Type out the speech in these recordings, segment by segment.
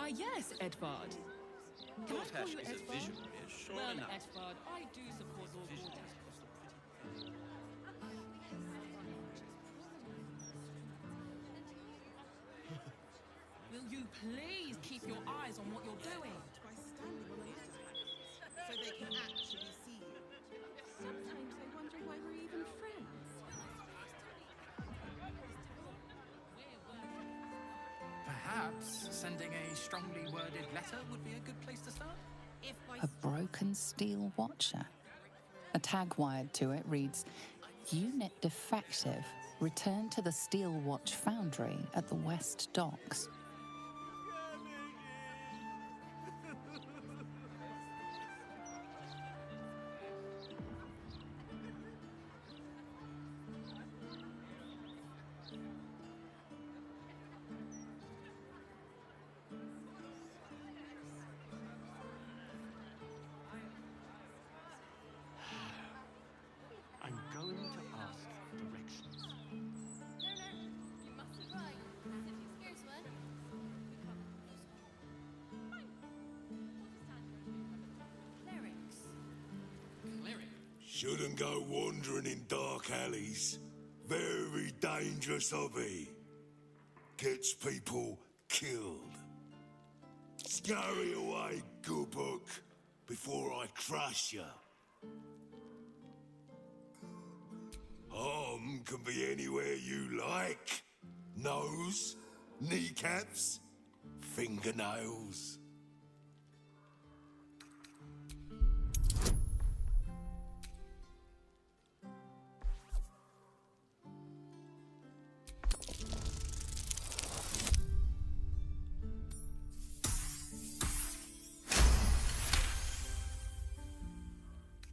Why, yes, Edvard. Can I call you is a Edvard? visionary, sure Well, enough. Edvard, I do support Lord Vortex. Will you please keep your eyes on what you're doing? By standing on the ladder, so they can actually see you. Sometimes I wonder why we're even friends. Perhaps sending a strongly worded letter would be a good place to start? If by A broken steel watcher. A tag wired to it reads, Unit defective. Return to the Steel Watch Foundry at the West Docks. I'm going to ask for directions. No, you must be right. Here's one. Cleric? Shouldn't go wandering in dark alleys. Very dangerous hobby. Gets people killed. Scurry away, good book, before I crush you. Harm can be anywhere you like. Nose, kneecaps, fingernails.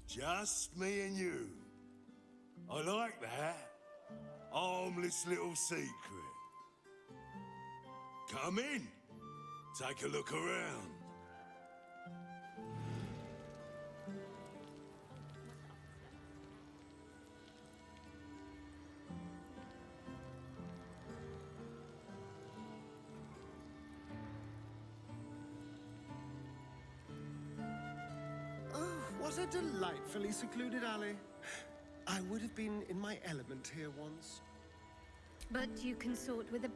Just me and you. I like that. Harmless little secret. Come in. Take a look around. What a delightfully secluded alley. I would have been in my element here once. But you consort with a...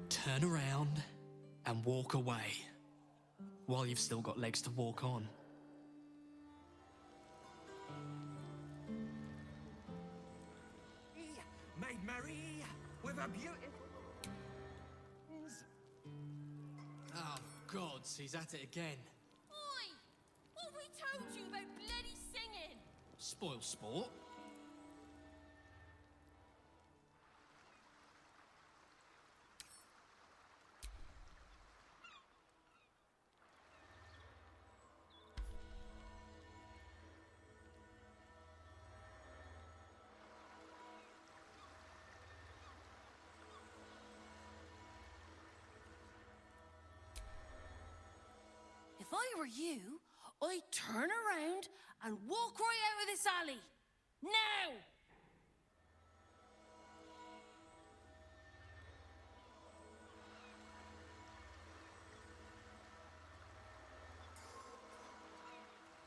Turn around and walk away while you've still got legs to walk on. Made merry with a beautiful... Oh, gods, he's at it again. Oi! What have we told you about bloody singing? Spoil sport. If I were you, I'd turn around and walk right out of this alley. Now!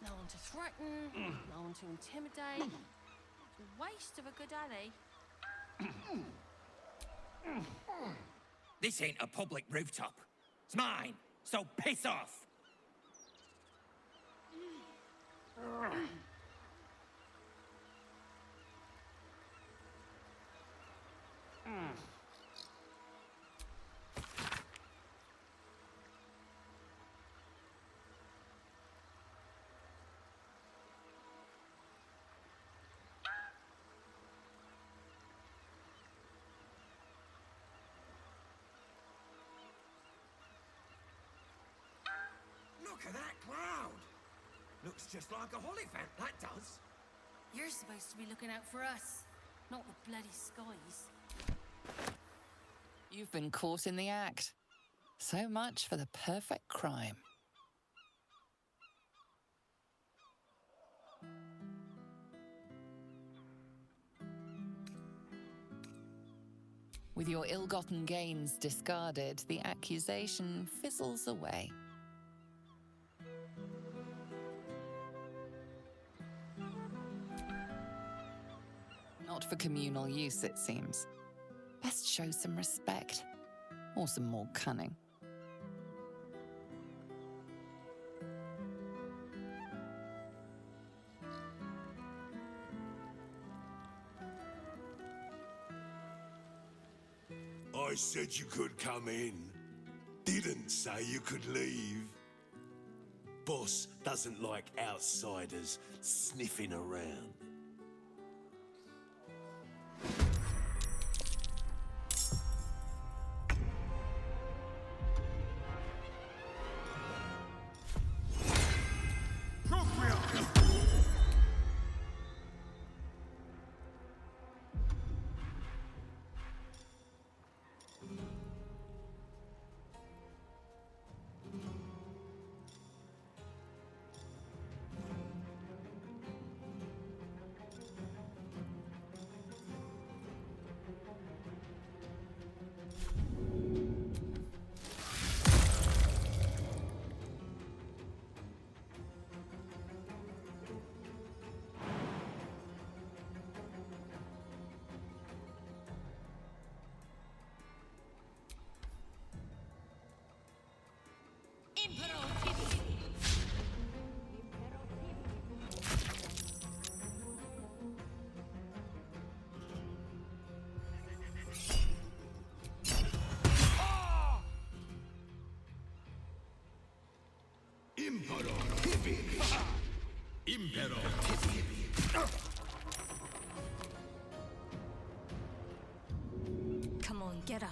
No one to threaten, no one to intimidate. It's a waste of a good alley. This ain't a public rooftop. It's mine, so piss off! Look at that cloud! Looks just like a Hollyphant, that does. You're supposed to be looking out for us, not the bloody skies. You've been caught in the act. So much for the perfect crime. With your ill-gotten gains discarded, the accusation fizzles away. Not for communal use, it seems. Best show some respect, or some more cunning. I said you could come in. Didn't say you could leave. Boss doesn't like outsiders sniffing around. Come on, get up.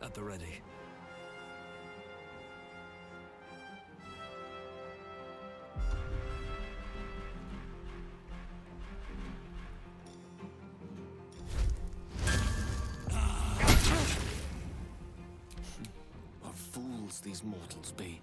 At the ready. What fools these mortals be.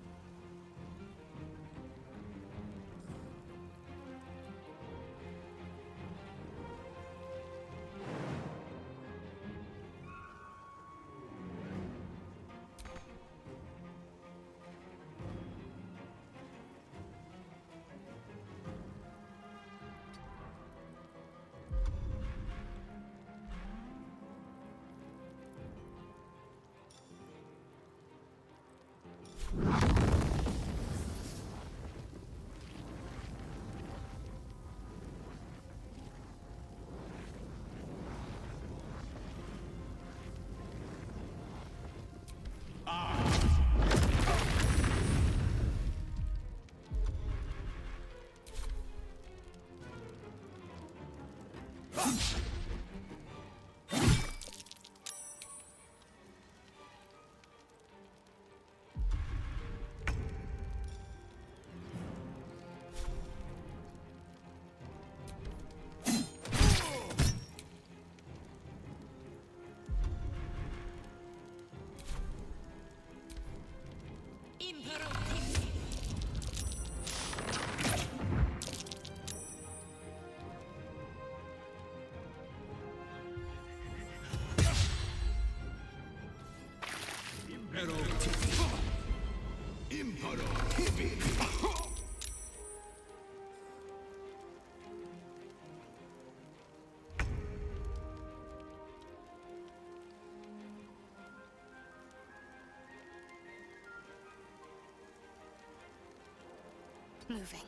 Moving.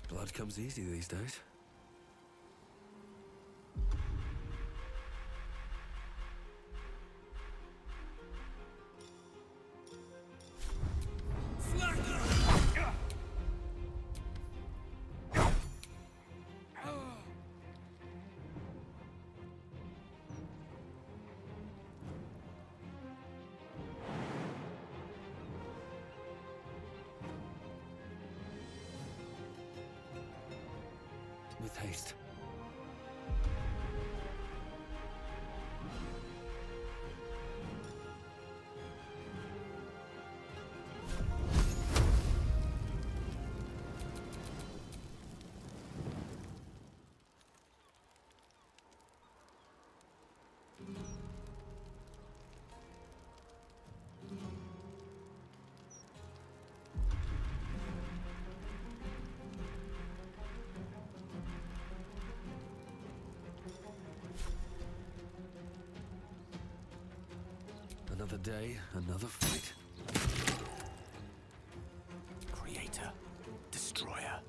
Blood comes easy these days. With haste. Another day, another fight. Creator, destroyer.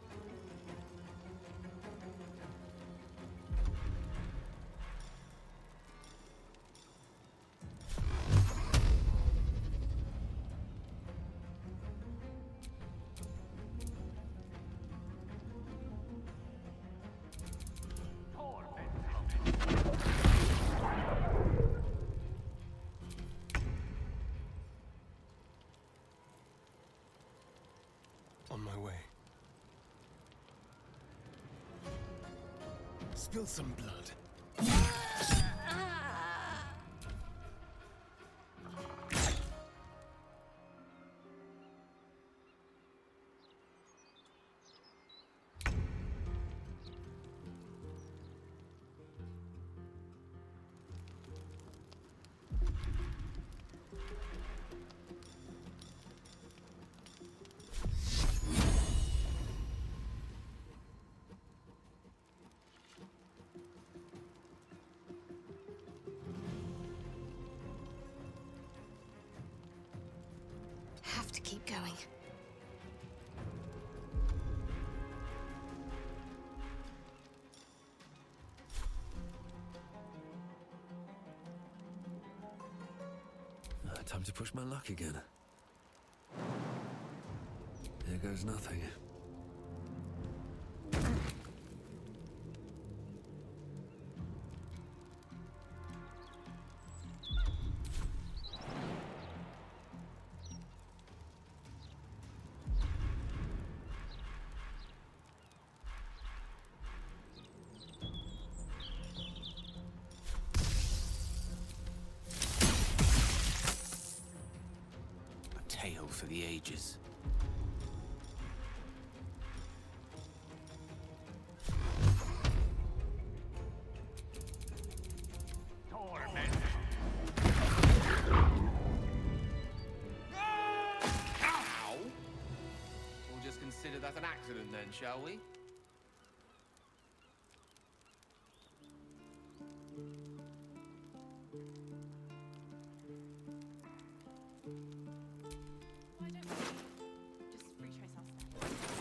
On my way. Spill some blood. Have to keep going. Time to push my luck again. Here goes nothing. Tale for the ages. Ow! We'll just consider that an accident then, shall we? Why don't we just retrace our steps?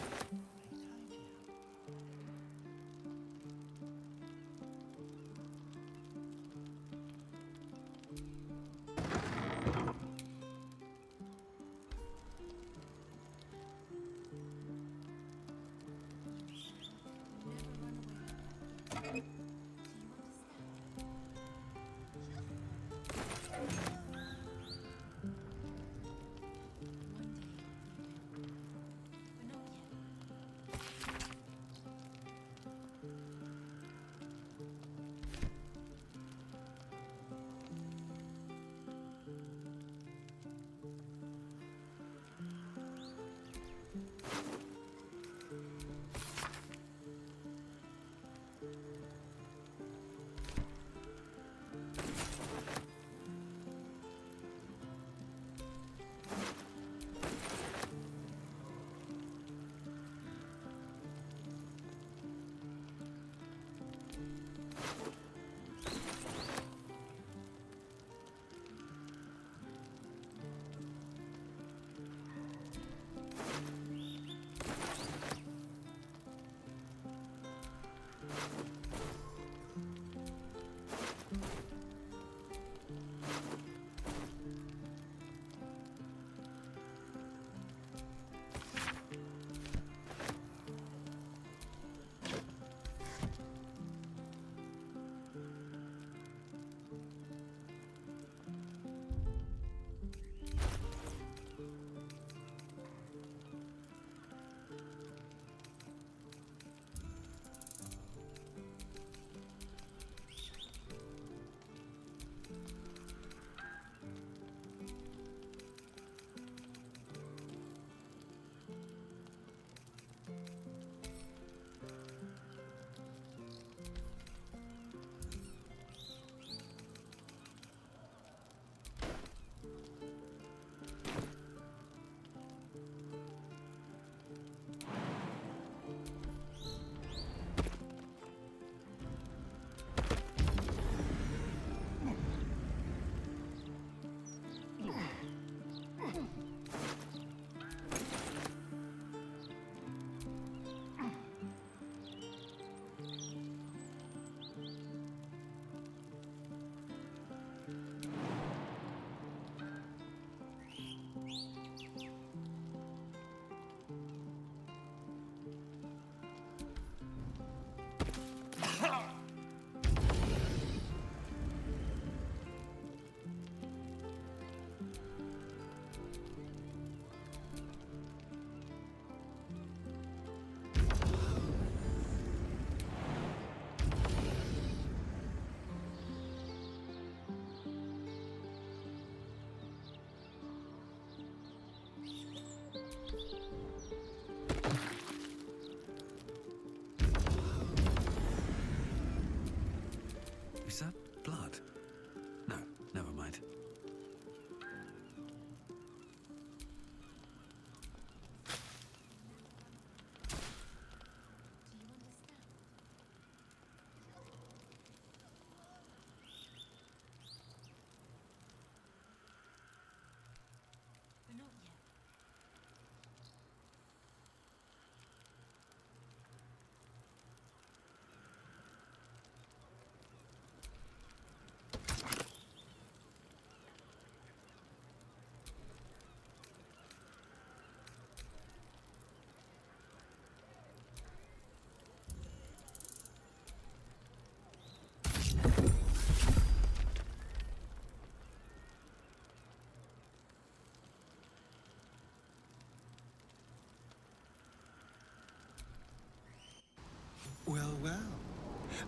Well, well.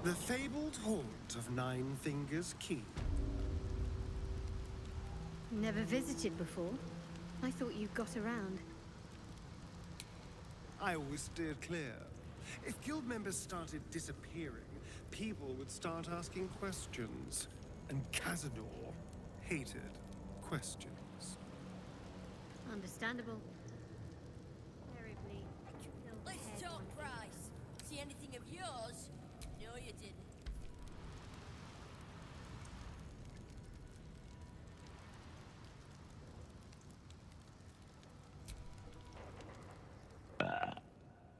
The fabled haunt of Nine Fingers Key. Never visited before. I thought you got around. I always steered clear. If guild members started disappearing, people would start asking questions. And Cazador hated questions. Understandable. Terribly. Let's talk price. See anything of yours? No, you didn't.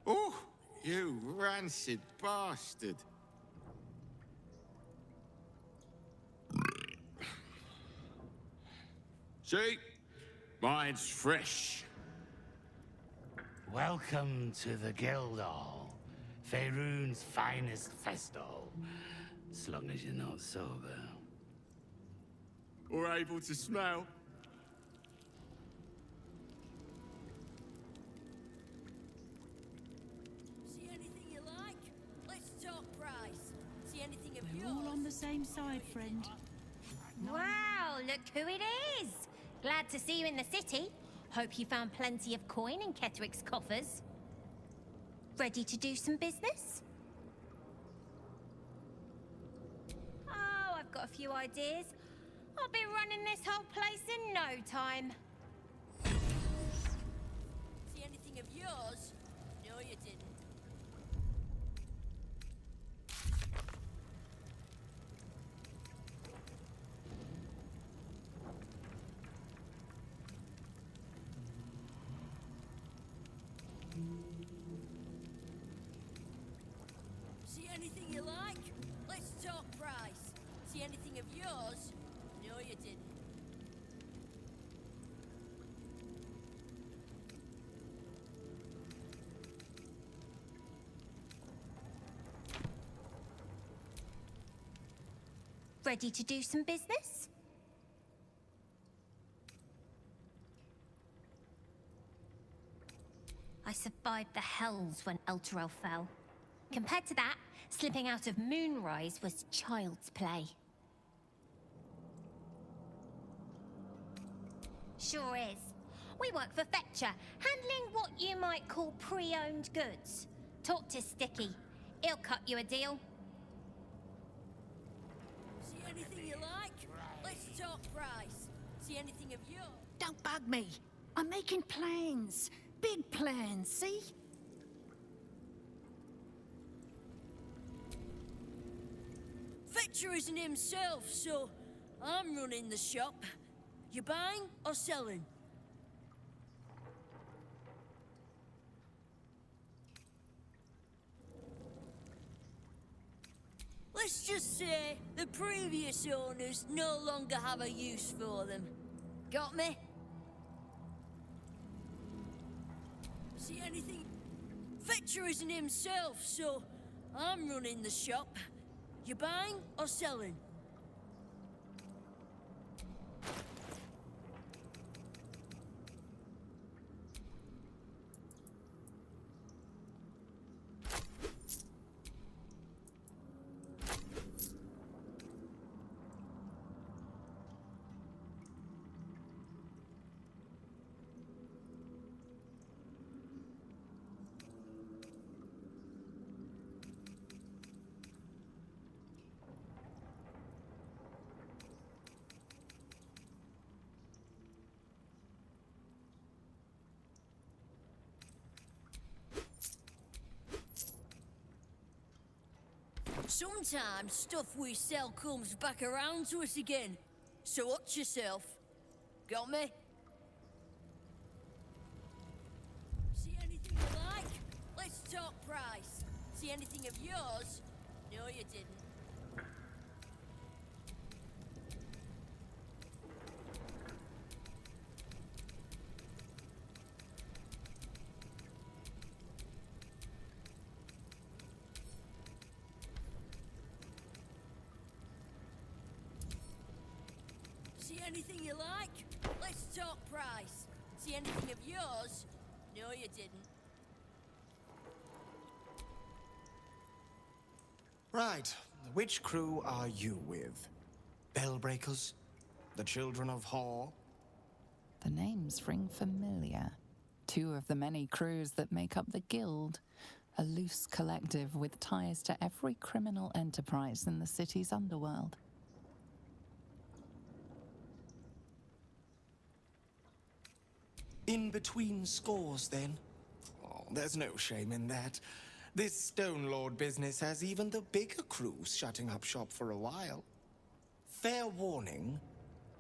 Oh, you rancid bastard. See? Mine's fresh. Welcome to the Guildhall, Faerun's finest festo. As long as you're not sober. Or able to smell. See anything you like? Let's talk price. See anything of We're yours? all on the same side, friend. Wow, look who it is! Glad to see you in the city. Hope you found plenty of coin in Ketherick's coffers. Ready to do some business? Oh, I've got a few ideas. I'll be running this whole place in no time. See anything of yours? No, you didn't. See anything you like? Let's talk price. See anything of yours? No, you didn't. Ready to do some business? I survived the hells when Elturel fell. Compared to that, slipping out of Moonrise was child's play. Sure is. We work for Fetcher, handling what you might call pre-owned goods. Talk to Sticky. He'll cut you a deal. See anything you like? Let's talk price. See anything of yours? Don't bug me. I'm making plans. Big plans, see? Fetcher isn't himself, so I'm running the shop. You buying or selling? Let's just say the previous owners no longer have a use for them. Got me? See anything? Fetcher isn't himself, so I'm running the shop. You buying or selling? Sometimes stuff we sell comes back around to us again. So watch yourself. Got me? See anything you like? Let's talk price. See anything of yours? No, you didn't. See anything you like? Let's talk price. See anything of yours? No, you didn't. Right. Which crew are you with? Bellbreakers? The Children of Hor? The names ring familiar. Two of the many crews that make up the Guild, a loose collective with ties to every criminal enterprise in the city's underworld. In between scores, then? Oh, there's no shame in that. This Stone Lord business has even the bigger crews shutting up shop for a while. Fair warning,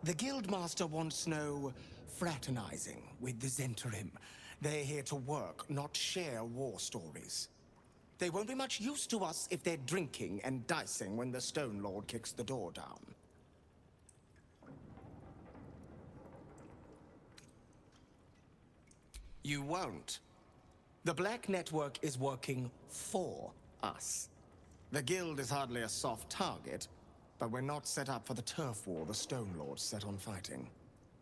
the Guildmaster wants no fraternizing with the Zentarim. They're here to work, not share war stories. They won't be much use to us if they're drinking and dicing when the Stone Lord kicks the door down. You won't. The Black Network is working for us. The Guild is hardly a soft target, but we're not set up for the turf war the Stone Lord set on fighting.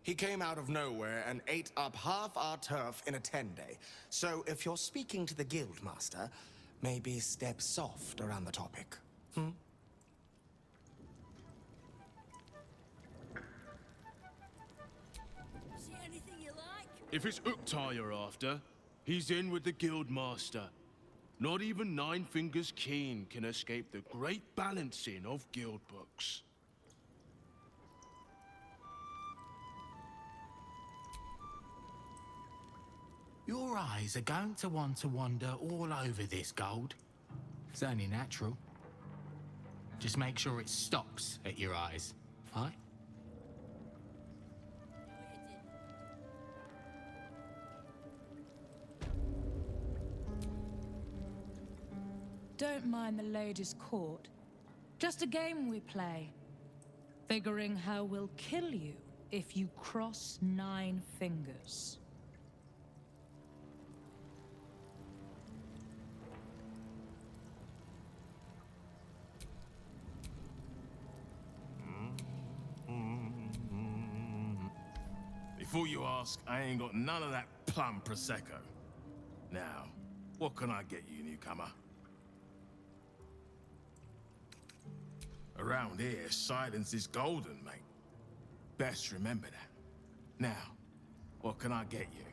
He came out of nowhere and ate up half our turf in a 10-day. So if you're speaking to the Guildmaster, maybe step soft around the topic. See anything you like? If it's Uktar you're after, he's in with the Guildmaster. Not even Nine Fingers Keen can escape the great balancing of guild books. Your eyes are going to want to wander all over this gold. It's only natural. Just make sure it stops at your eyes, right? Don't mind the ladies' court. Just a game we play. Figuring how we'll kill you if you cross 9 fingers. Before you ask, I ain't got none of that plum Prosecco. Now, what can I get you, newcomer? Around here, silence is golden, mate. Best remember that. Now, what can I get you?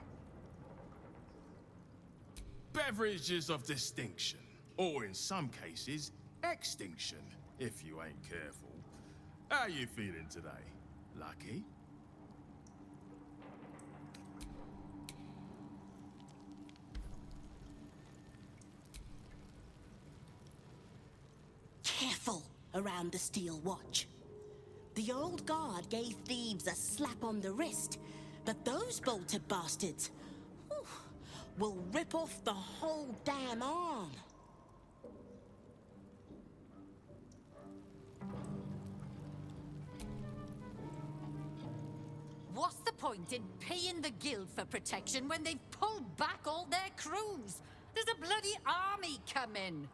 Beverages of distinction, or in some cases, extinction, if you ain't careful. How you feeling today? Lucky? Careful around the Steel Watch. The old guard gave thieves a slap on the wrist, but those bolted bastards will rip off the whole damn arm. What's the point in paying the guild for protection when they've pulled back all their crews? There's a bloody army coming.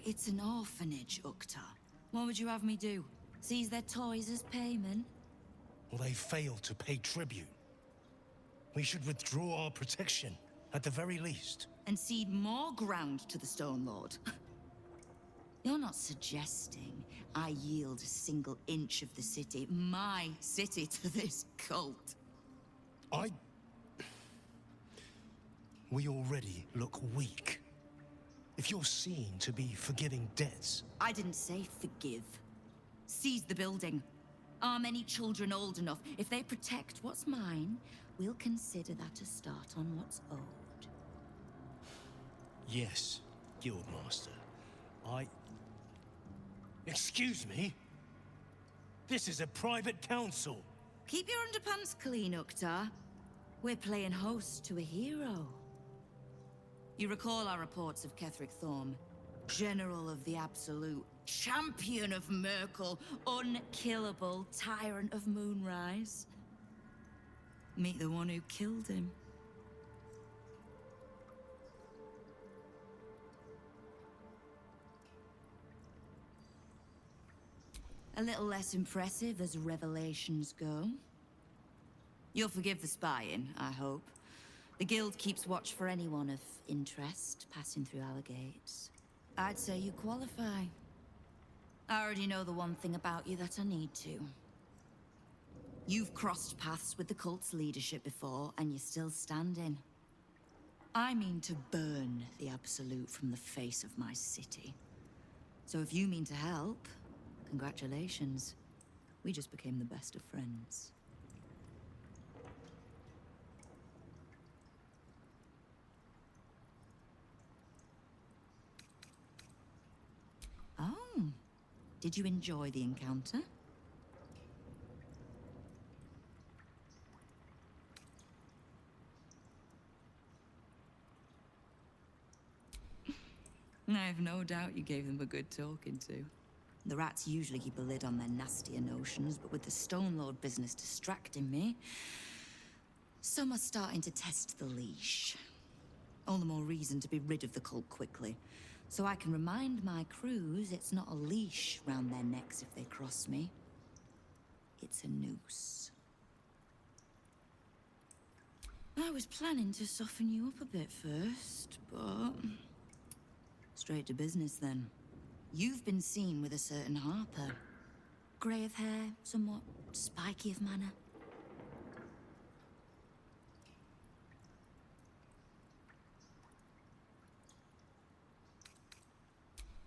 It's an orphanage, Uktar. What would you have me do? Seize their toys as payment? Well, they failed to pay tribute. We should withdraw our protection, at the very least. And cede more ground to the Stone Lord? You're not suggesting I yield a single inch of the city, my city, to this cult? We already look weak. If you're seen to be forgiving debts... I didn't say forgive. Seize the building. Arm any children old enough. If they protect what's mine, we'll consider that a start on what's owed. Yes, Guildmaster. Excuse me? This is a private council. Keep your underpants clean, Uktar. We're playing host to a hero. You recall our reports of Ketheric Thorm, General of the Absolute, Champion of Merkel, unkillable tyrant of Moonrise. Meet the one who killed him. A little less impressive as revelations go. You'll forgive the spying, I hope. The Guild keeps watch for anyone of interest passing through our gates. I'd say you qualify. I already know the one thing about you that I need to. You've crossed paths with the cult's leadership before, and you're still standing. I mean to burn the Absolute from the face of my city. So if you mean to help, congratulations. We just became the best of friends. Oh, did you enjoy the encounter? I have no doubt you gave them a good talking to. The rats usually keep a lid on their nastier notions, but with the Stone Lord business distracting me, some are starting to test the leash. All the more reason to be rid of the cult quickly, so I can remind my crews it's not a leash round their necks if they cross me. It's a noose. I was planning to soften you up a bit first, but... straight to business then. You've been seen with a certain Harper. Grey of hair, somewhat spiky of manner.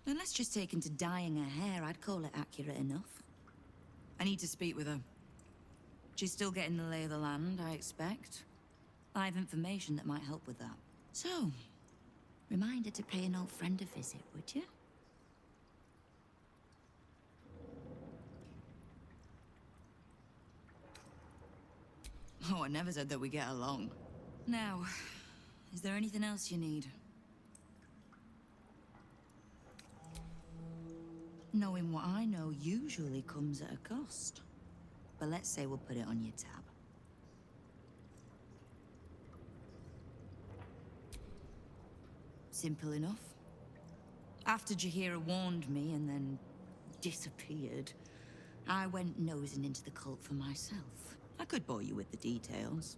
Unless just taken to dyeing her hair, I'd call it accurate enough. I need to speak with her. She's still getting the lay of the land, I expect. I have information that might help with that. So, reminder to pay an old friend a visit, would you? Oh, I never said that we get along. Now, is there anything else you need? Knowing what I know usually comes at a cost. But let's say we'll put it on your tab. Simple enough. After Jaheira warned me and then disappeared, I went nosing into the cult for myself. I could bore you with the details.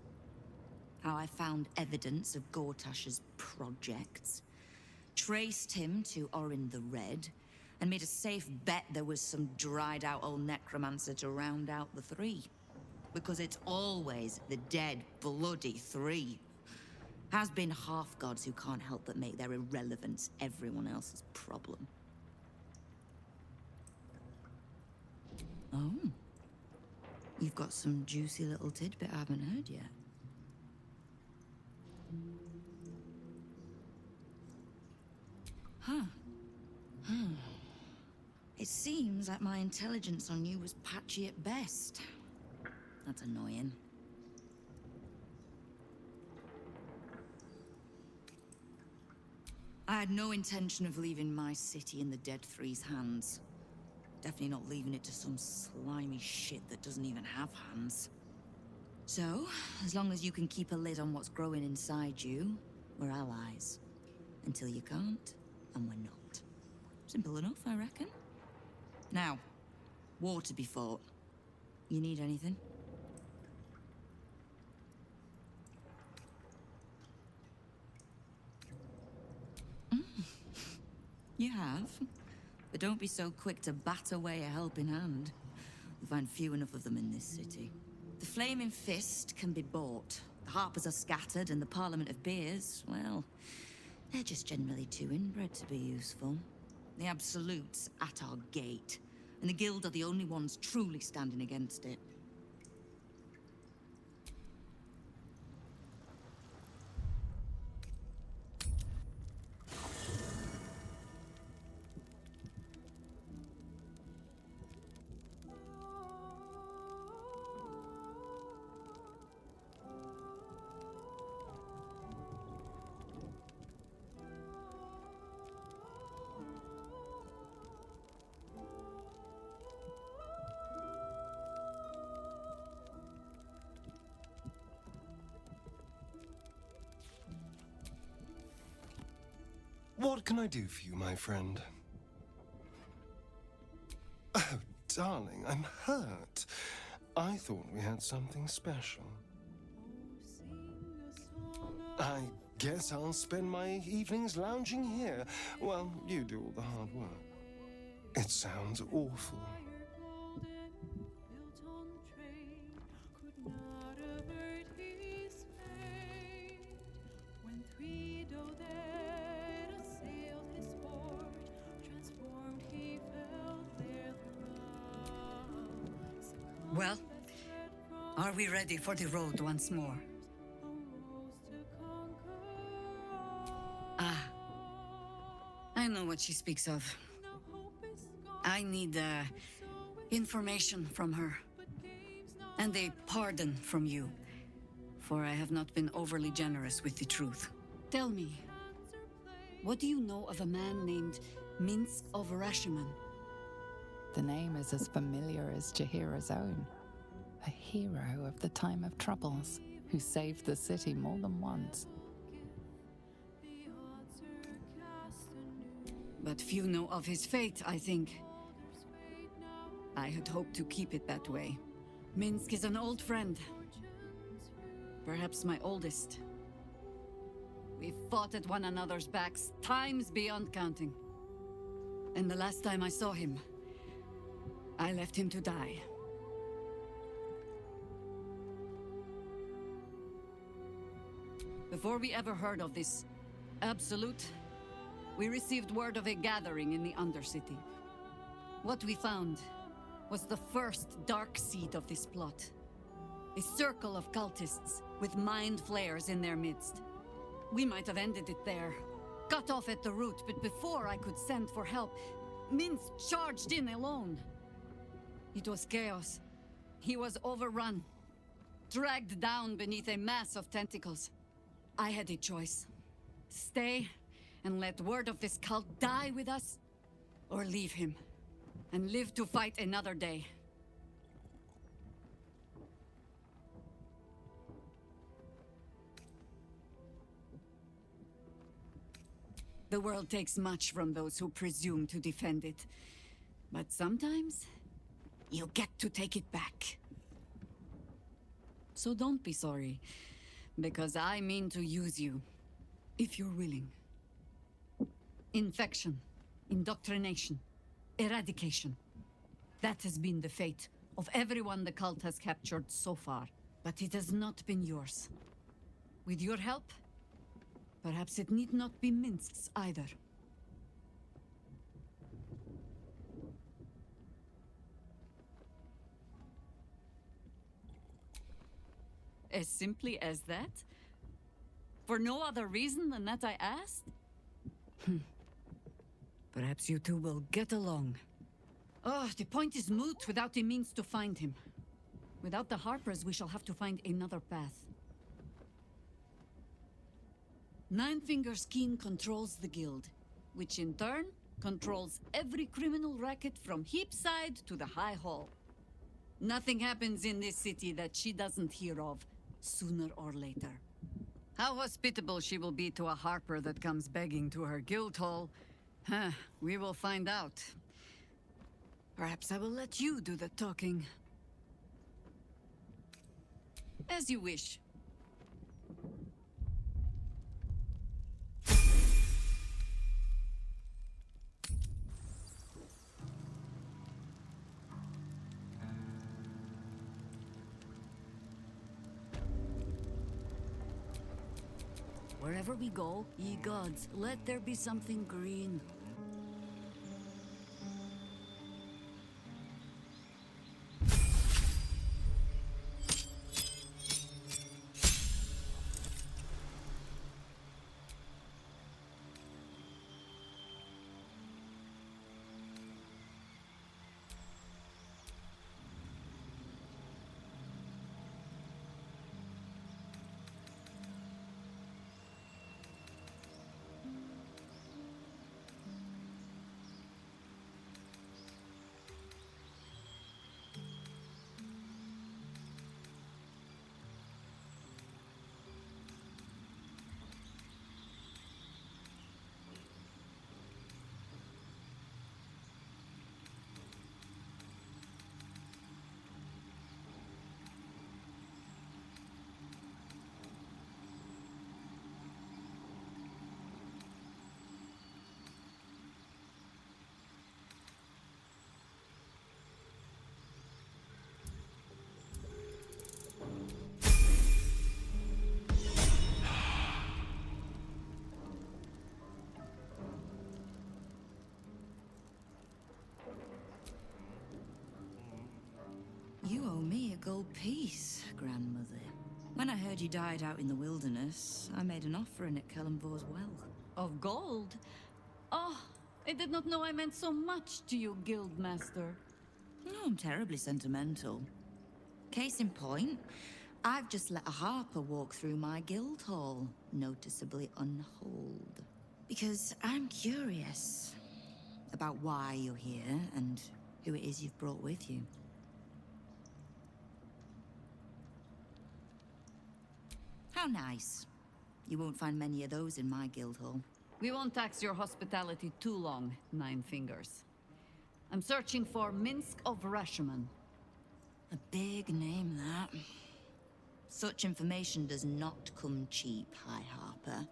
How I found evidence of Gortash's projects, traced him to Orin the Red, and made a safe bet there was some dried-out old necromancer to round out the three. Because it's always the dead, bloody three. Has been half-gods who can't help but make their irrelevance everyone else's problem. Oh. You've got some juicy little tidbit I haven't heard yet. Huh. It seems like my intelligence on you was patchy at best. That's annoying. I had no intention of leaving my city in the Dead Three's hands. Definitely not leaving it to some slimy shit that doesn't even have hands. So, as long as you can keep a lid on what's growing inside you, we're allies. Until you can't, and we're not. Simple enough, I reckon. Now, war to be fought. You need anything? You have. But don't be so quick to bat away a helping hand. You'll find few enough of them in this city. The Flaming Fist can be bought. The Harpers are scattered, and the Parliament of Beers, well, they're just generally too inbred to be useful. The Absolute's at our gate, and the Guild are the only ones truly standing against it. What can I do for you, my friend? Oh, darling, I'm hurt. I thought we had something special. I guess I'll spend my evenings lounging here while you do all the hard work. It sounds awful. Well, are we ready for the road once more? Ah, I know what she speaks of. I need information from her. And a pardon from you, for I have not been overly generous with the truth. Tell me, what do you know of a man named Minsk of Rashiman? The name is as familiar as Jahira's own. A hero of the time of troubles, who saved the city more than once. But few know of his fate, I think. I had hoped to keep it that way. Minsk is an old friend. Perhaps my oldest. We fought at one another's backs, times beyond counting. And the last time I saw him, I left him to die. Before we ever heard of this Absolute, we received word of a gathering in the Undercity. What we found was the first dark seed of this plot. A circle of cultists with mind flayers in their midst. We might have ended it there, cut off at the root, but before I could send for help, Minsk charged in alone. It was chaos. He was overrun, dragged down beneath a mass of tentacles. I had a choice. Stay and let word of this cult die with us, or leave him and live to fight another day. The world takes much from those who presume to defend it. But sometimes, you get to take it back. So don't be sorry, because I mean to use you, if you're willing. Infection, indoctrination, eradication. That has been the fate of everyone the cult has captured so far. But it has not been yours. With your help, perhaps it need not be Minsk's either. As simply as that? For no other reason than that I asked? Perhaps you two will get along. Oh, the point is moot without the means to find him. Without the Harpers, we shall have to find another path. Nine Fingers Keen controls the guild, which in turn controls every criminal racket from Heapside to the High Hall. Nothing happens in this city that she doesn't hear of, sooner or later. How hospitable she will be to a Harper that comes begging to her guild hall, we will find out. Perhaps I will let you do the talking. As you wish. Wherever we go, ye gods, let there be something green. gold piece, grandmother. When I heard you died out in the wilderness, I made an offering at Kellenvor's well. Of gold? Oh, I did not know I meant so much to you, Guildmaster. No, I'm terribly sentimental. Case in point, I've just let a harper walk through my guild hall, noticeably unholed. Because I'm curious about why you're here and who it is you've brought with you. How nice. You won't find many of those in my guild hall. We won't tax your hospitality too long, Nine Fingers. I'm searching for Minsk of Rashomon. A big name, that. Such information does not come cheap, High Harper.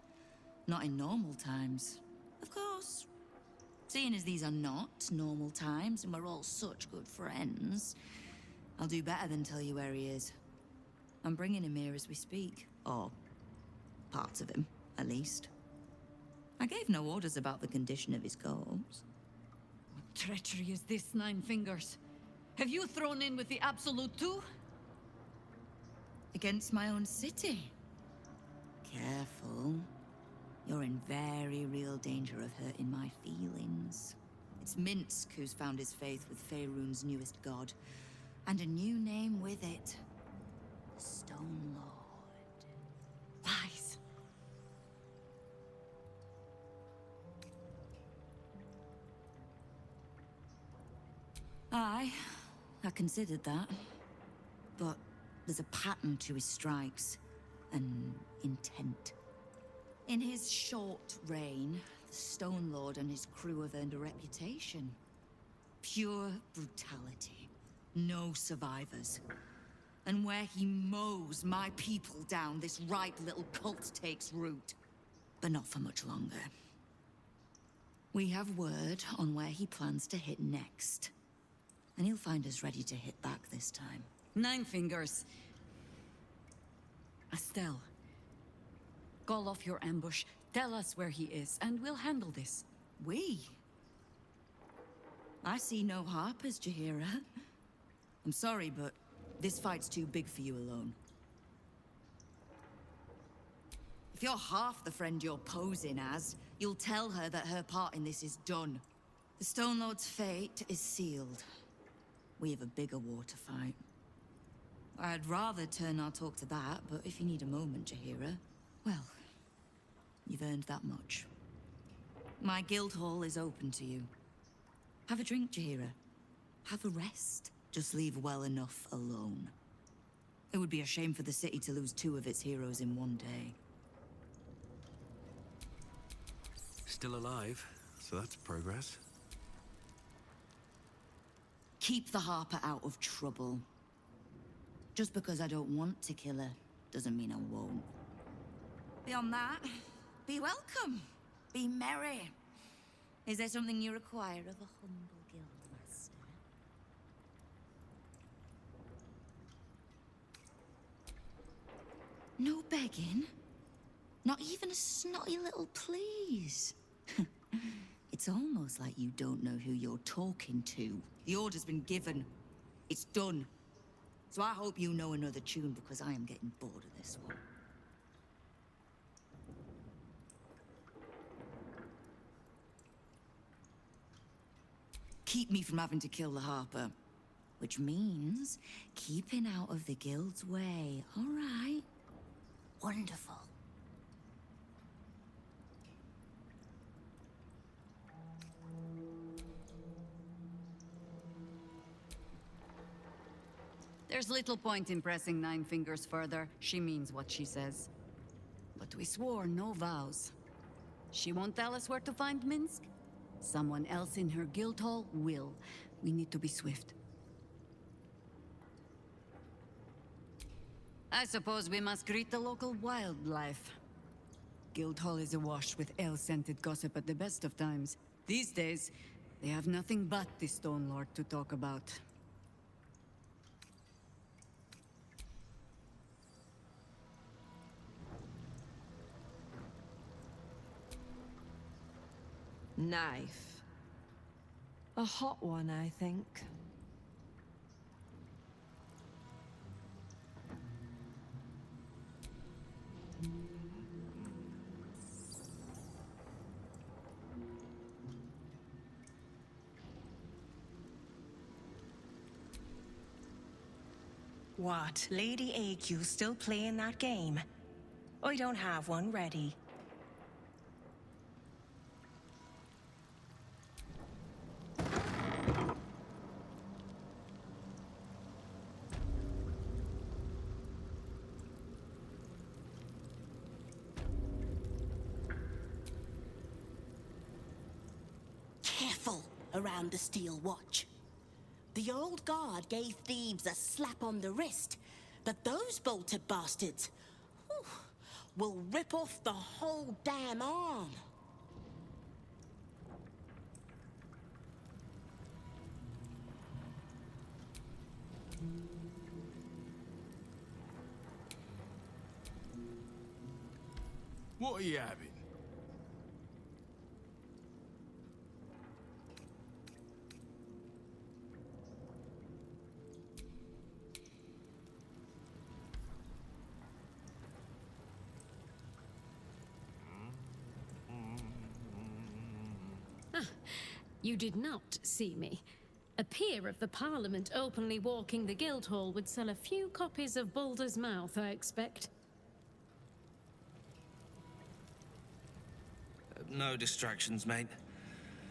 Not in normal times. Of course. Seeing as these are not normal times and we're all such good friends, I'll do better than tell you where he is. I'm bringing him here as we speak. Or parts of him, at least. I gave no orders about the condition of his corpse. What treachery is this, Nine Fingers? Have you thrown in with the Absolute too? Against my own city. Careful. You're in very real danger of hurting my feelings. It's Minsk who's found his faith with Faerun's newest god. And a new name with it. The Stone Lord. Lies. I considered that. But there's a pattern to his strikes. An intent. In his short reign, the Stone Lord and his crew have earned a reputation. Pure brutality. No survivors. And where he mows my people down, this ripe little cult takes root. But not for much longer. We have word on where he plans to hit next. And he'll find us ready to hit back this time. Nine Fingers. Estelle. Call off your ambush, tell us where he is, and we'll handle this. We? I see no Harpers, Jaheira. I'm sorry, but this fight's too big for you alone. If you're half the friend you're posing as, you'll tell her that her part in this is done. The Stone Lord's fate is sealed. We have a bigger war to fight. I'd rather turn our talk to that, but if you need a moment, Jaheira, well, you've earned that much. My guild hall is open to you. Have a drink, Jaheira. Have a rest. Just leave well enough alone. It would be a shame for the city to lose 2 of its heroes in one day. Still alive, so that's progress. Keep the Harper out of trouble. Just because I don't want to kill her, doesn't mean I won't. Beyond that, be welcome. Be merry. Is there something you require of a humble guildmaster? No begging? Not even a snotty little please? It's almost like you don't know who you're talking to. The order's been given. It's done. So I hope you know another tune, because I am getting bored of this one. Keep me from having to kill the Harper. Which means keeping out of the guild's way, all right? Wonderful. There's little point in pressing Nine Fingers further. She means what she says. But we swore no vows. She won't tell us where to find Minsk? Someone else in her guild hall will. We need to be swift. I suppose we must greet the local wildlife. Guildhall is awash with ale-scented gossip at the best of times. These days, they have nothing but the Stone Lord to talk about. Knife. A hot one, I think. What, Lady AQ still playing that game? I don't have one ready. Careful around the Steel Watch. The old guard gave thieves a slap on the wrist, but those bolted bastards will rip off the whole damn arm. What are you having? You did not see me. A peer of the Parliament openly walking the Guildhall would sell a few copies of Baldur's, I expect. No distractions, mate.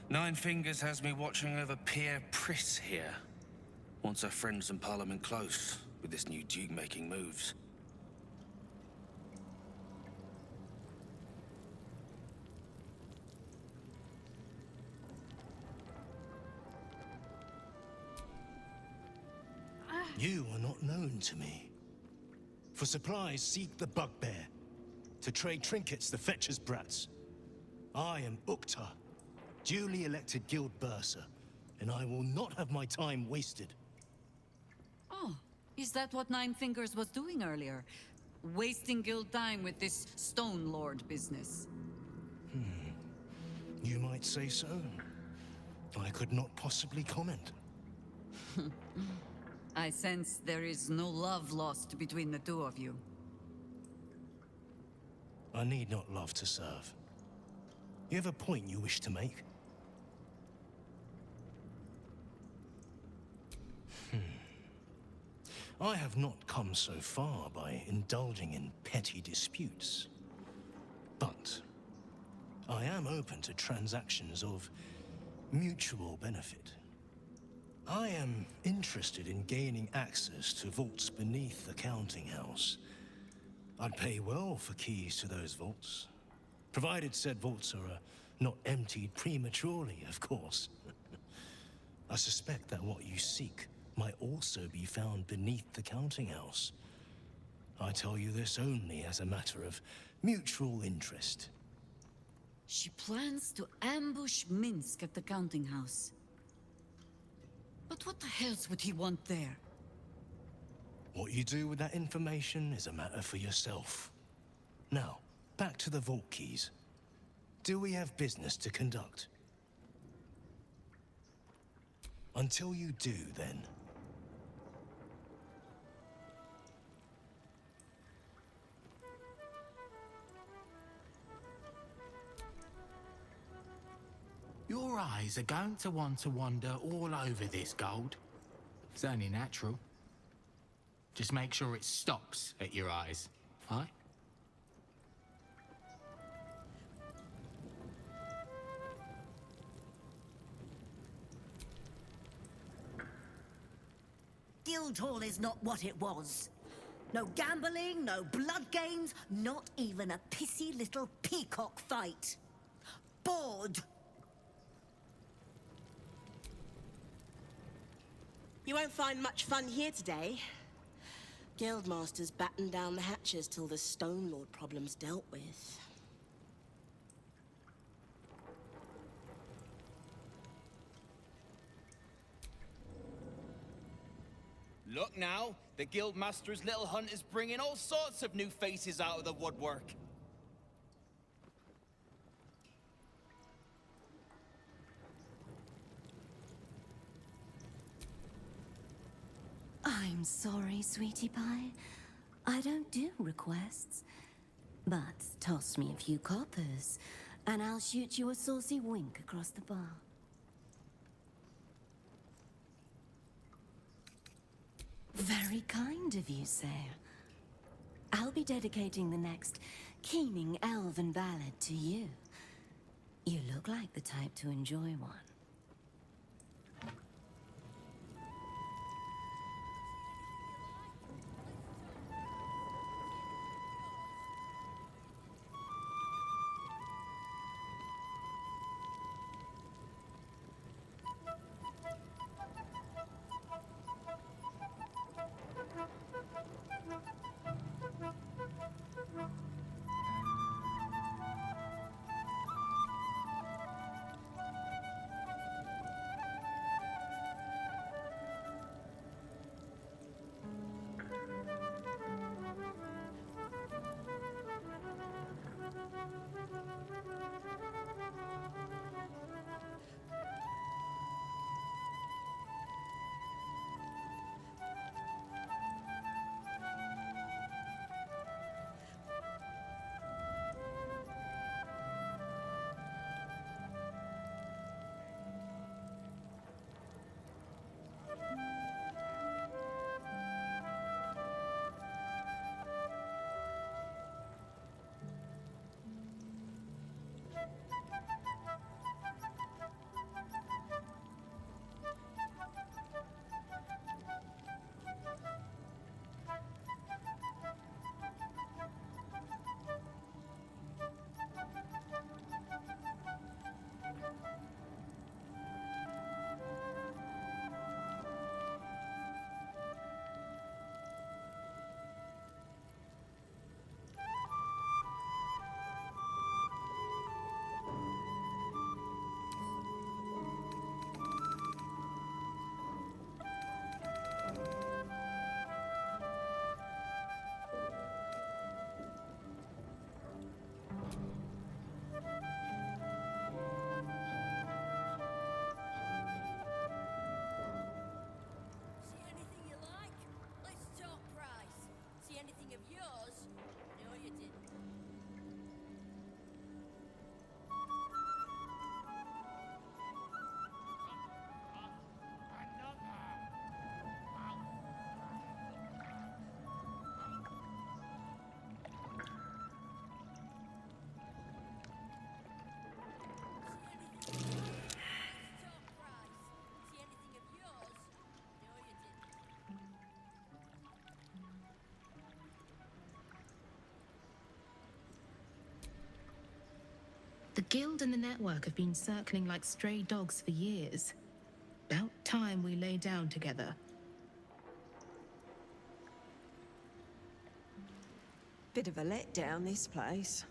Nine Fingers has me watching over Pierre Priss here. Wants her friends in Parliament close, with this new Duke making moves. You are not known to me. For supplies, seek the bugbear. To trade trinkets, the fetcher's brats. I am Uktar, duly elected guild bursar, and I will not have my time wasted. Oh, is that what Nine Fingers was doing earlier? Wasting guild time with this Stone Lord business? You might say so. I could not possibly comment. I sense there is no love lost between the two of you. I need not love to serve. You have a point you wish to make? I have not come so far by indulging in petty disputes. But I am open to transactions of mutual benefit. I am interested in gaining access to vaults beneath the counting house. I'd pay well for keys to those vaults, provided said vaults are not emptied prematurely, of course. I suspect that what you seek might also be found beneath the counting house. I tell you this only as a matter of mutual interest. She plans to ambush Minsk at the counting house. But what the hells would he want there? What you do with that information is a matter for yourself. Now, back to the vault keys. Do we have business to conduct? Until you do, then. Your eyes are going to want to wander all over this gold. It's only natural. Just make sure it stops at your eyes, huh? Guildhall is not what it was. No gambling, no blood games, not even a pissy little peacock fight. Bored. You won't find much fun here today. Guildmasters batten down the hatches till the Stone Lord problem's dealt with. Look now, the Guildmaster's little hunt is bringing all sorts of new faces out of the woodwork. I'm sorry, sweetie pie. I don't do requests. But toss me a few coppers, and I'll shoot you a saucy wink across the bar. Very kind of you, sir. I'll be dedicating the next keening elven ballad to you. You look like the type to enjoy one. The Guild and the Network have been circling like stray dogs for years. About time we lay down together. Bit of a letdown, this place.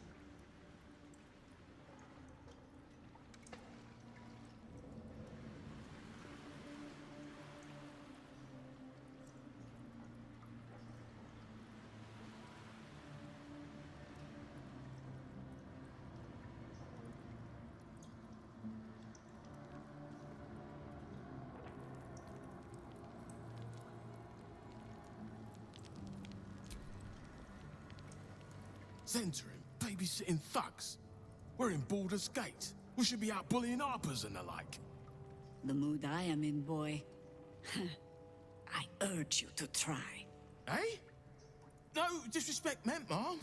Centering, babysitting thugs. We're in Baldur's Gate. We should be out bullying harpers and the like. The mood I am in, boy. I urge you to try. Eh? No disrespect meant, Mom.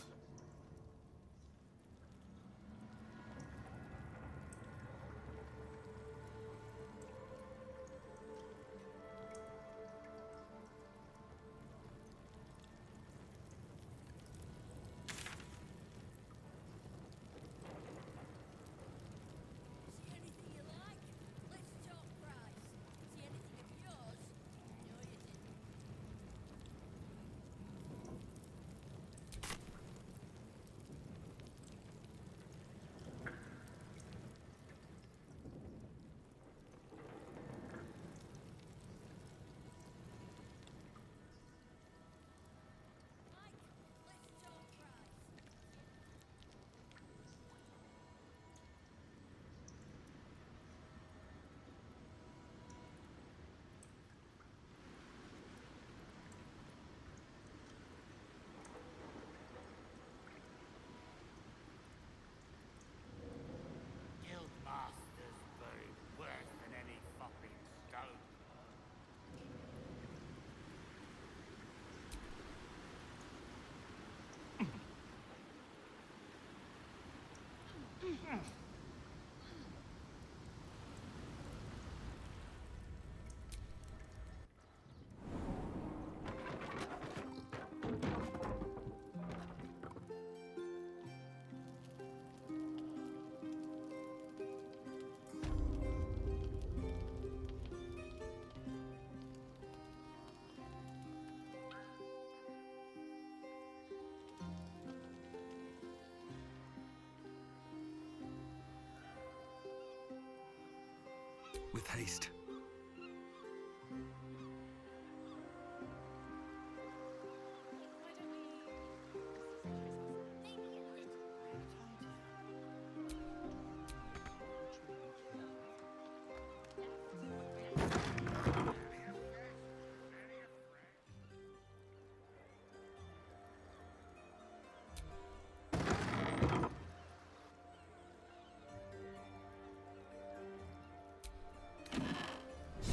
With haste.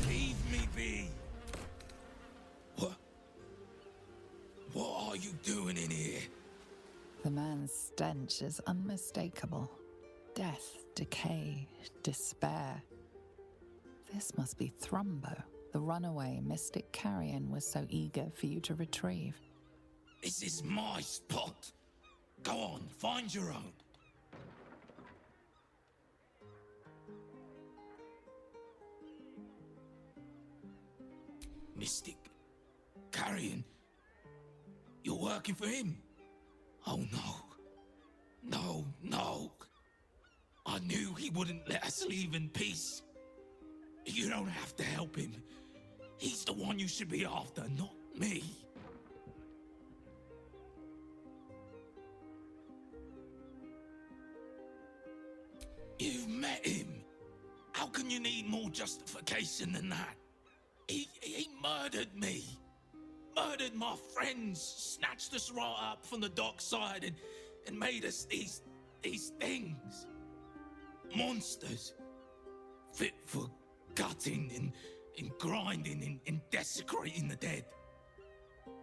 Leave me be! What are you doing in here? The man's stench is unmistakable. Death, decay, despair. This must be Thrumbo, the runaway mystic carrion was so eager for you to retrieve. This is my spot. Go on, find your own. Mystic Carrion? You're working for him? Oh no. No. I knew he wouldn't let us leave in peace. You don't have to help him. He's the one you should be after, not me. You've met him. How can you need more justification than that? He murdered me. Murdered my friends, snatched us right up from the dockside and made us these things. Monsters. Fit for gutting and grinding and desecrating the dead.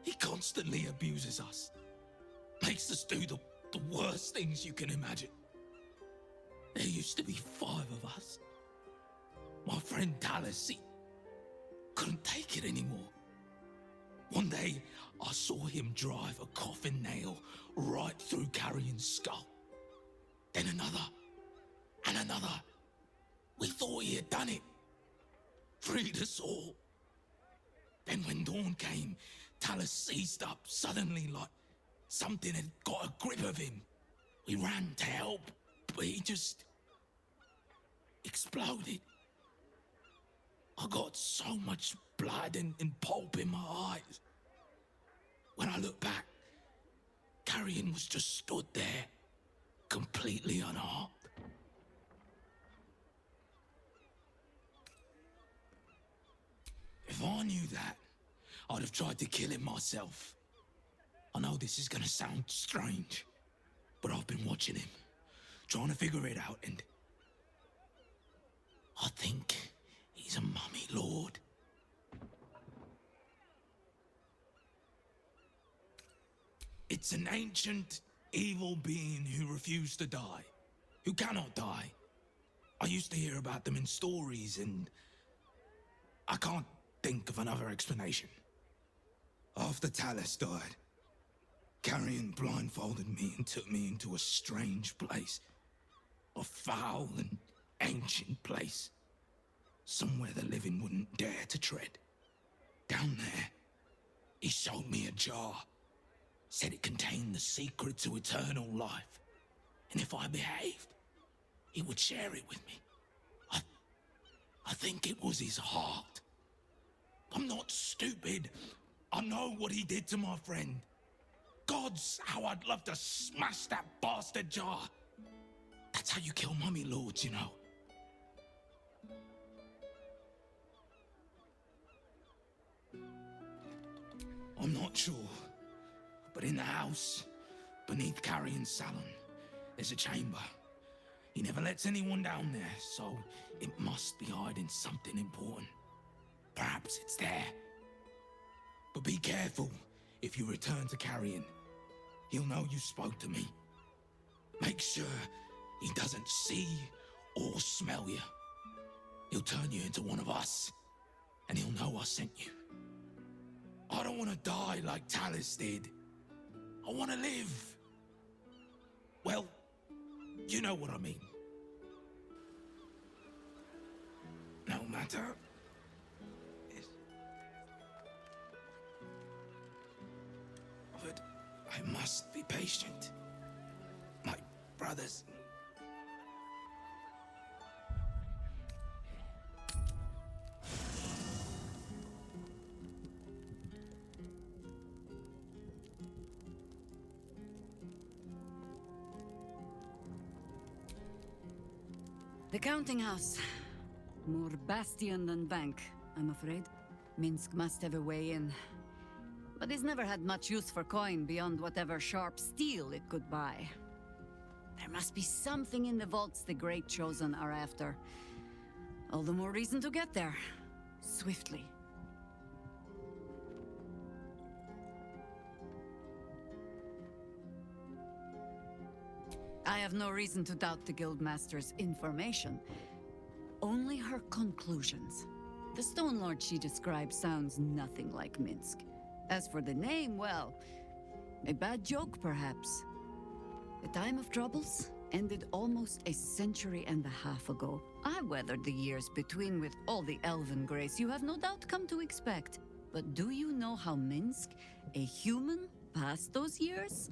He constantly abuses us. Makes us do the worst things you can imagine. There used to be 5 of us. My friend Dallas, he couldn't take it anymore. One day, I saw him drive a coffin nail right through Carrion's skull. Then another, and another. We thought he had done it. Freed us all. Then when dawn came, Talus seized up suddenly like something had got a grip of him. We ran to help, but he just exploded. I got so much blood and pulp in my eyes. When I look back, Carrion was just stood there, completely unharmed. If I knew that, I'd have tried to kill him myself. I know this is gonna sound strange, but I've been watching him, trying to figure it out, and I think he's a mummy lord. It's an ancient, evil being who refused to die, who cannot die. I used to hear about them in stories, and I can't think of another explanation. After Talus died, Carrion blindfolded me and took me into a strange place. A foul and ancient place. Somewhere the living wouldn't dare to tread. Down there, he showed me a jar. Said it contained the secret to eternal life. And if I behaved, he would share it with me. I think it was his heart. I'm not stupid. I know what he did to my friend. Gods, how I'd love to smash that bastard jar. That's how you kill mummy lords, you know. I'm not sure, but in the house, beneath Carrion's salon, there's a chamber. He never lets anyone down there, so it must be hiding something important. Perhaps it's there. But be careful if you return to Carrion. He'll know you spoke to me. Make sure he doesn't see or smell you. He'll turn you into one of us, and he'll know I sent you. I don't want to die like Talus did. I want to live. Well, you know what I mean. No matter. But I must be patient. My brothers. The counting house. More bastion than bank, I'm afraid. Minsk must have a way in. But it's never had much use for coin beyond whatever sharp steel it could buy. There must be something in the vaults the Great Chosen are after. All the more reason to get there. Swiftly. I have no reason to doubt the Guildmaster's information. Only her conclusions. The Stone Lord she describes sounds nothing like Minsk. As for the name, well, a bad joke perhaps. The time of troubles ended almost a century and a half ago. I weathered the years between with all the elven grace you have no doubt come to expect. But do you know how Minsk, a human, passed those years?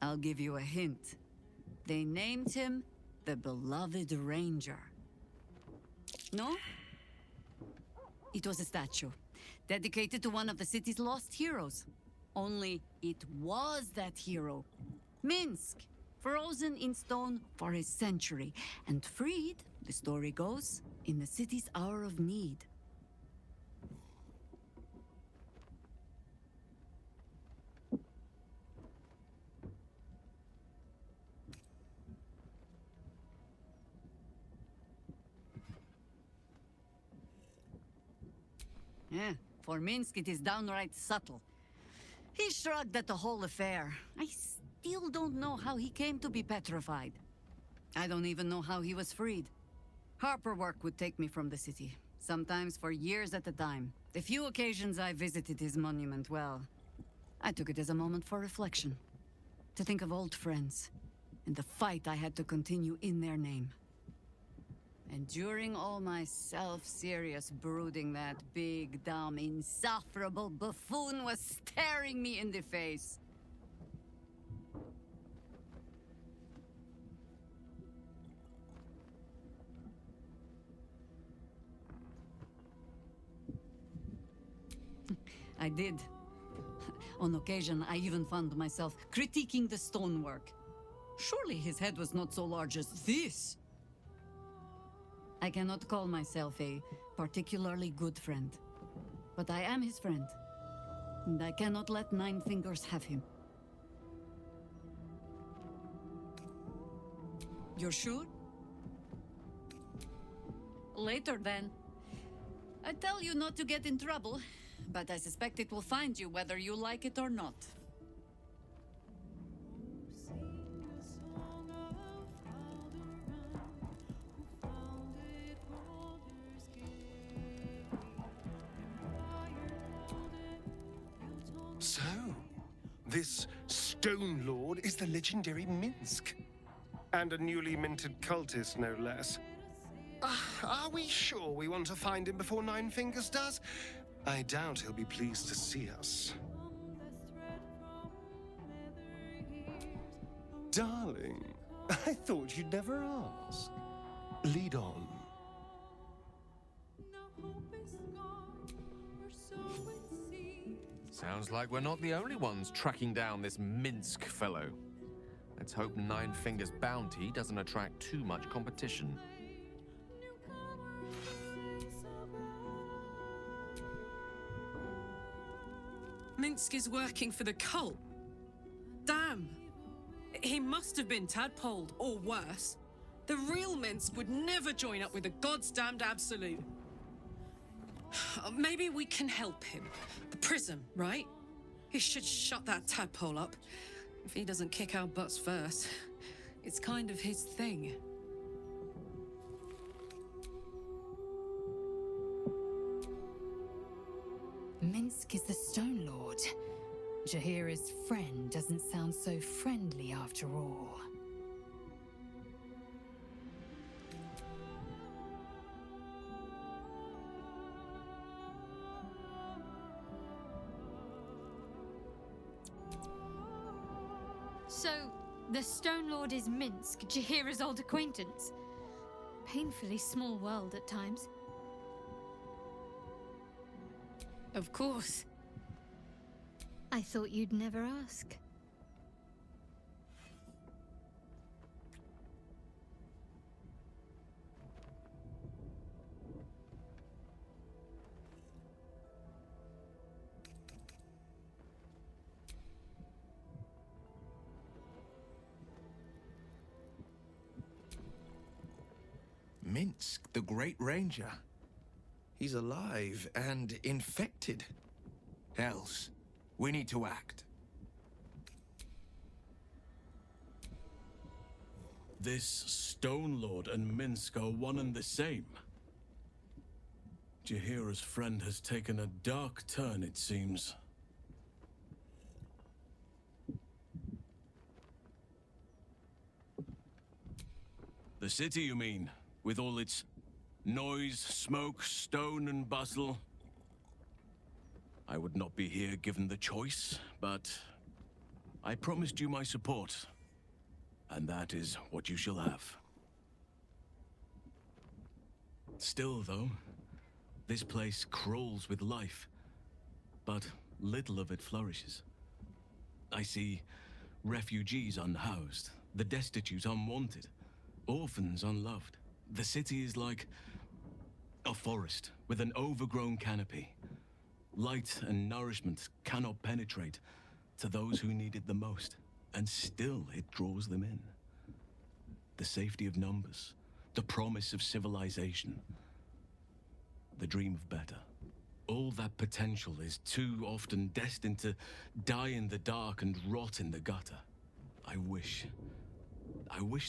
I'll give you a hint. They named him the Beloved Ranger. No? It was a statue, dedicated to one of the city's lost heroes. Only it was that hero, Minsk, frozen in stone for a century, and freed, the story goes, in the city's hour of need. Yeah, for Minsk it is downright subtle. He shrugged at the whole affair. I still don't know how he came to be petrified. I don't even know how he was freed. Harper work would take me from the city, sometimes for years at a time. The few occasions I visited his monument, well, I took it as a moment for reflection. To think of old friends, and the fight I had to continue in their name. And during all my self-serious brooding, that big, dumb, insufferable buffoon was staring me in the face. I did. On occasion, I even found myself critiquing the stonework. Surely his head was not so large as this. I cannot call myself a particularly good friend, but I am his friend, and I cannot let Nine Fingers have him. You're sure? Later, then. I tell you not to get in trouble, but I suspect it will find you whether you like it or not. So, this Stone Lord is the legendary Minsk. And a newly minted cultist, no less. Are we sure we want to find him before Nine Fingers does? I doubt he'll be pleased to see us. Darling, I thought you'd never ask. Lead on. Sounds like we're not the only ones tracking down this Minsk fellow. Let's hope Nine Fingers' bounty doesn't attract too much competition. Minsk is working for the cult. Damn. He must have been tadpoled, or worse. The real Minsk would never join up with the God's damned Absolute. Maybe we can help him. The prism, right? He should shut that tadpole up. If he doesn't kick our butts first. It's kind of his thing. Minsk is the Stone Lord. Jaheira's friend doesn't sound so friendly after all. So, the Stone Lord is Minsk, Jaheira's old acquaintance. Painfully small world at times. Of course. I thought you'd never ask. Minsk, the Great Ranger. He's alive and infected. Hells, we need to act. This Stone Lord and Minsk are one and the same. Jahira's friend has taken a dark turn, it seems. The city, you mean? With all its noise, smoke, stone, and bustle? I would not be here given the choice, but I promised you my support. And that is what you shall have. Still, though, this place crawls with life, but little of it flourishes. I see refugees unhoused, the destitute unwanted, orphans unloved. The city is like a forest with an overgrown canopy. Light and nourishment cannot penetrate to those who need it the most, and still it draws them in. The safety of numbers, the promise of civilization, the dream of better. All that potential is too often destined to die in the dark and rot in the gutter. I wish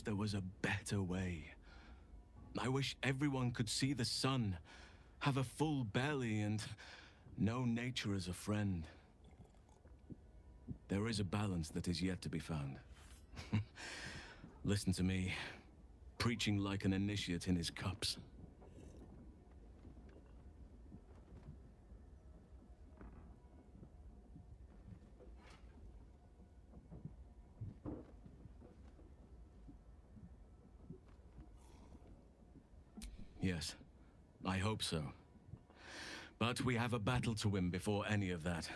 there was a better way. I wish everyone could see the sun, have a full belly, and know nature as a friend. There is a balance that is yet to be found. Listen to me, preaching like an initiate in his cups. Yes, I hope so. But we have a battle to win before any of that.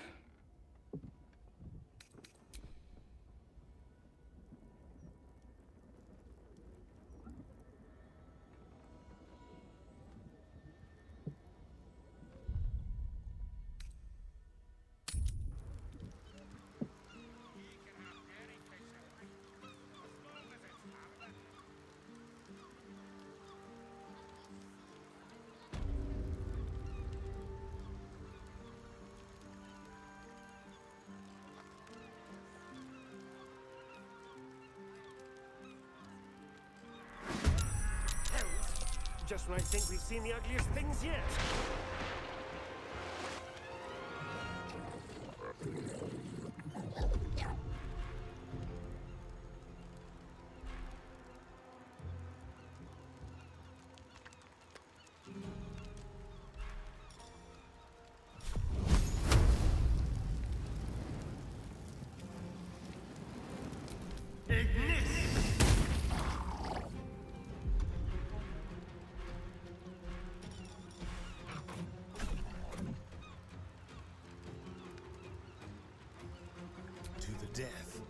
Just when I think we've seen the ugliest things yet. To the death.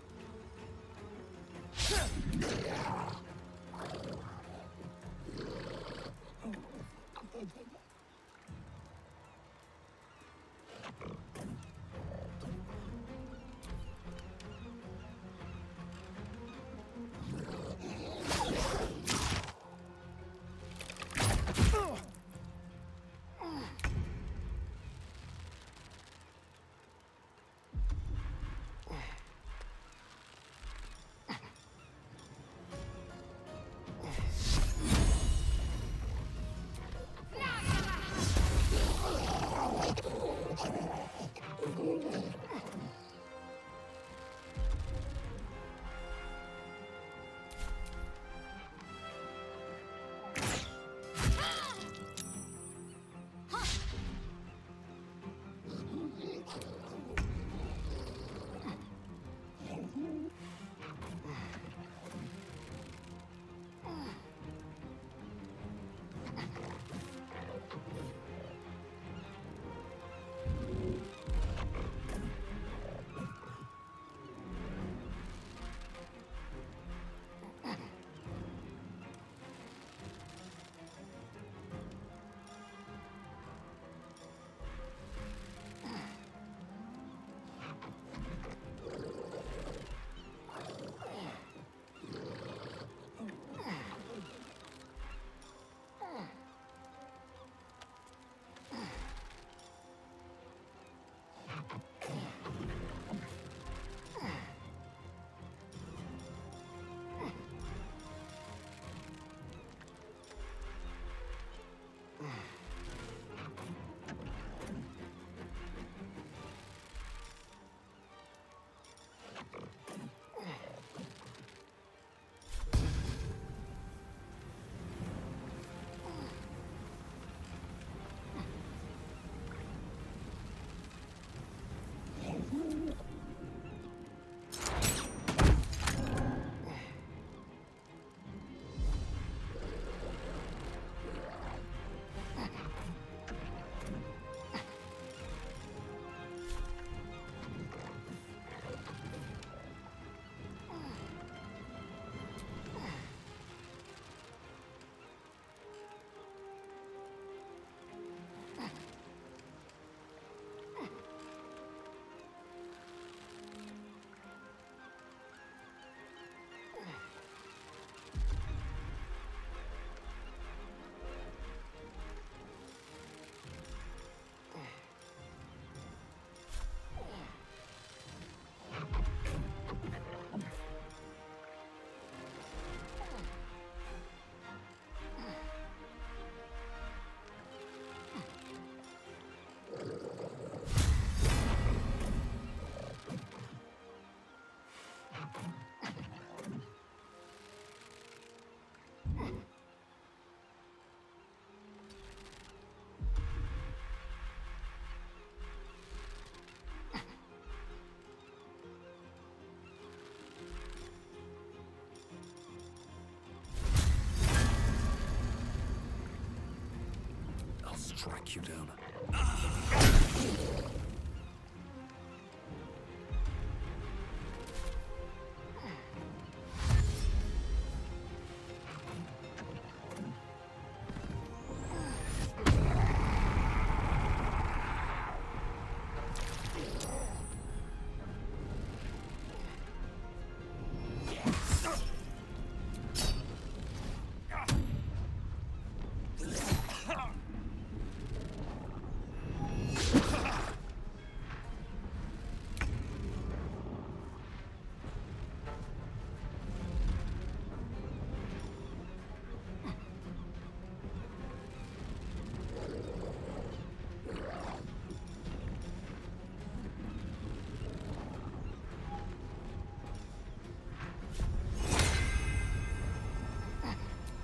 track you down.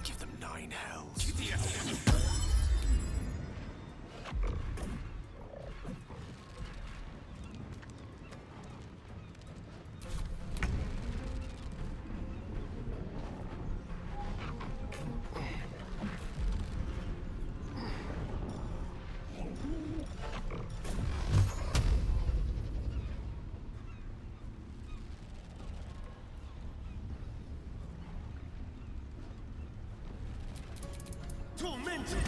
Give them 9 hells. Tormented!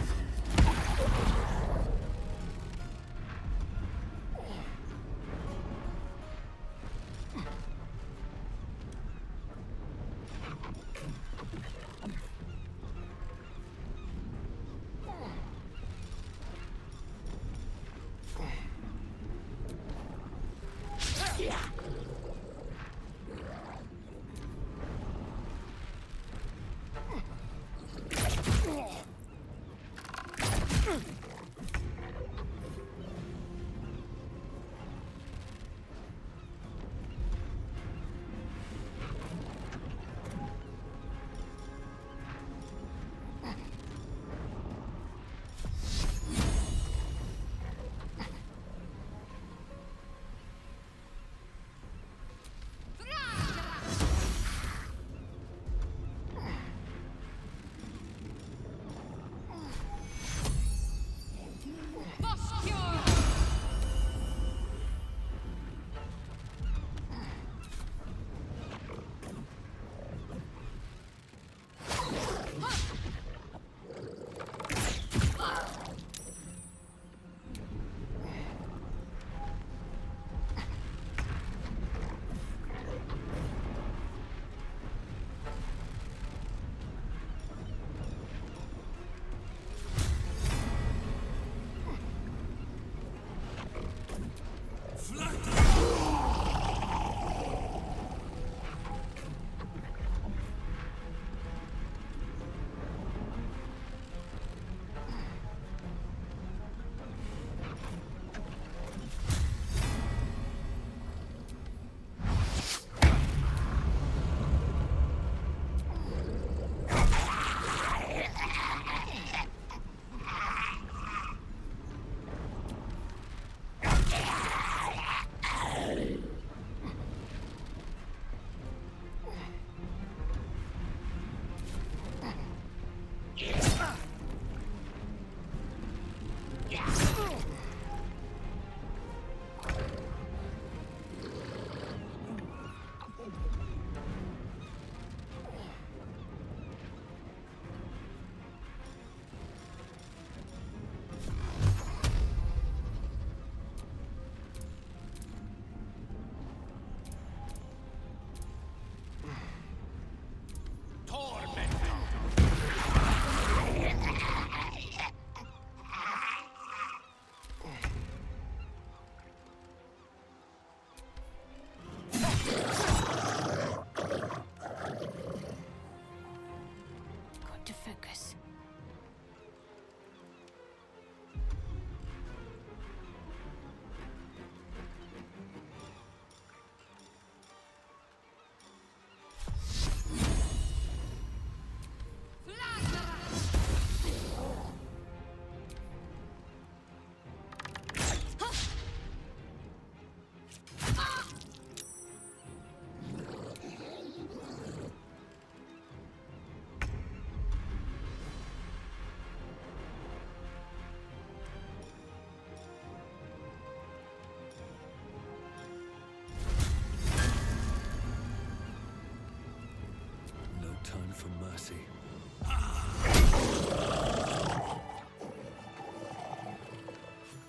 for mercy.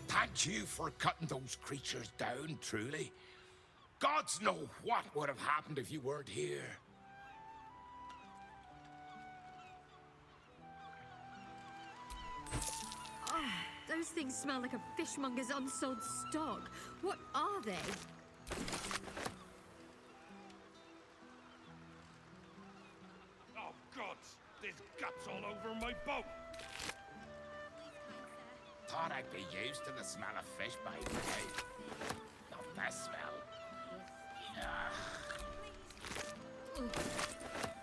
Thank you for cutting those creatures down, truly. Gods know what would have happened if you weren't here. Oh, those things smell like a fishmonger's unsold stock. What are they? Oh, gods! There's guts all over my boat! Thought I'd be used to the smell of fish by now. Not that smell. Ooh,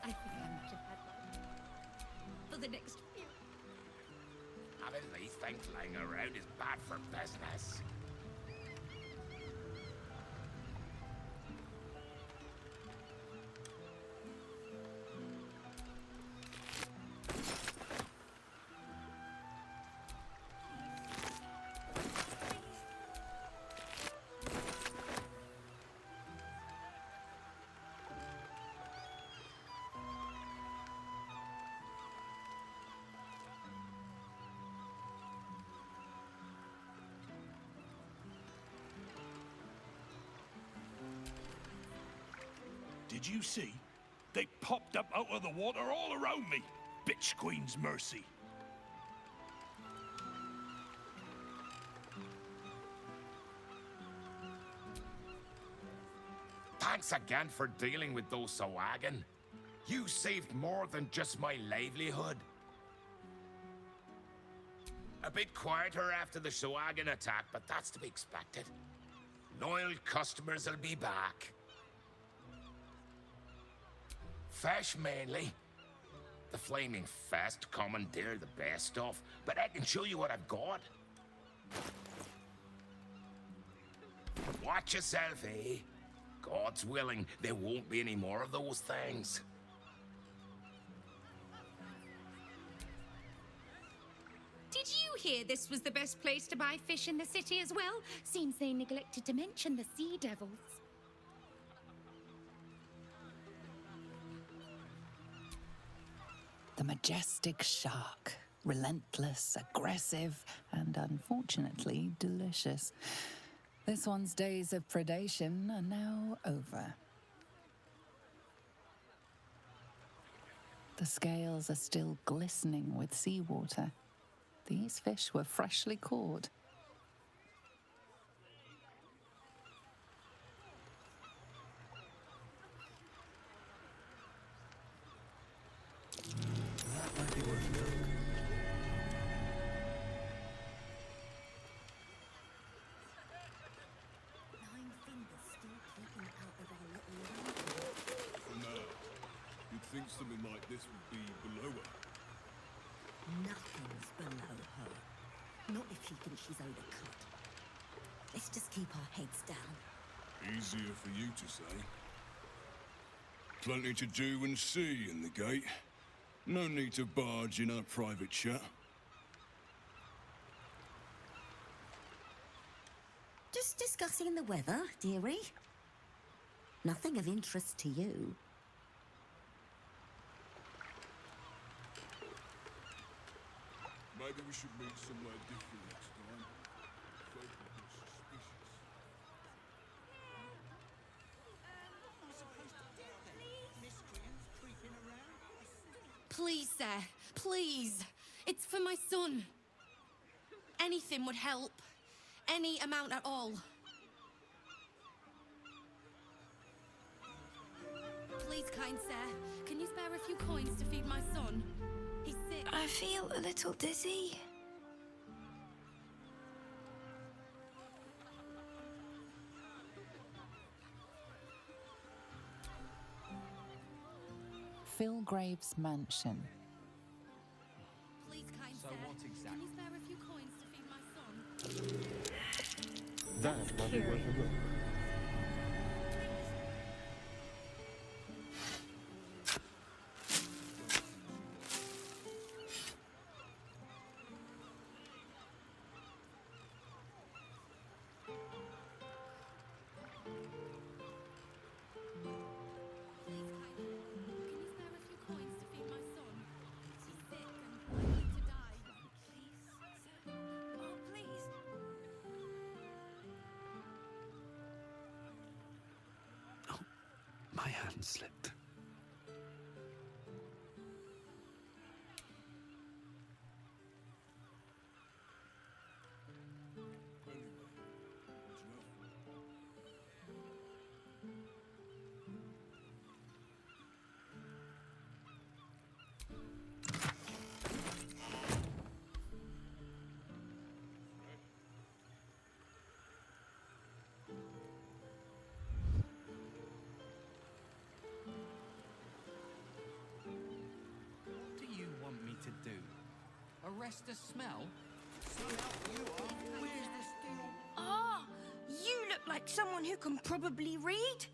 I think I might have had one. For the next few. Having these things lying around is bad for business. Did you see? They popped up out of the water all around me. Bitch Queen's mercy. Thanks again for dealing with those Sawagan. You saved more than just my livelihood. A bit quieter after the Sawagan attack, but that's to be expected. Loyal customers will be back. Fish mainly. The Flaming Fest commandeer the best stuff, but I can show you what I've got. Watch yourself, eh? God's willing, there won't be any more of those things. Did you hear this was the best place to buy fish in the city as well? Seems they neglected to mention the sea devils. The majestic shark. Relentless, aggressive, and unfortunately delicious. This one's days of predation are now over. The scales are still glistening with seawater. These fish were freshly caught. Think something like this would be below her? Nothing's below her. Not if she thinks she's overcut. Let's just keep our heads down. Easier for you to say. Plenty to do and see in the gate. No need to barge in our private chat. Just discussing the weather, dearie. Nothing of interest to you. Maybe we should meet somewhere different next time. Folk are suspicious. Please, sir. Please. It's for my son. Anything would help. Any amount at all. Please, kind sir. Can you spare a few coins to feed my son? He's sick. I feel a little dizzy. Philgrave's mansion. Please, kind So sir. what exactly? Can you spare a few coins to feed my son? That might be worth a look. Please, kind. Can you spare a few coins to feed my hand slipped. What do you want me to do? Arrest a smell? Ah, you look like someone who can probably read.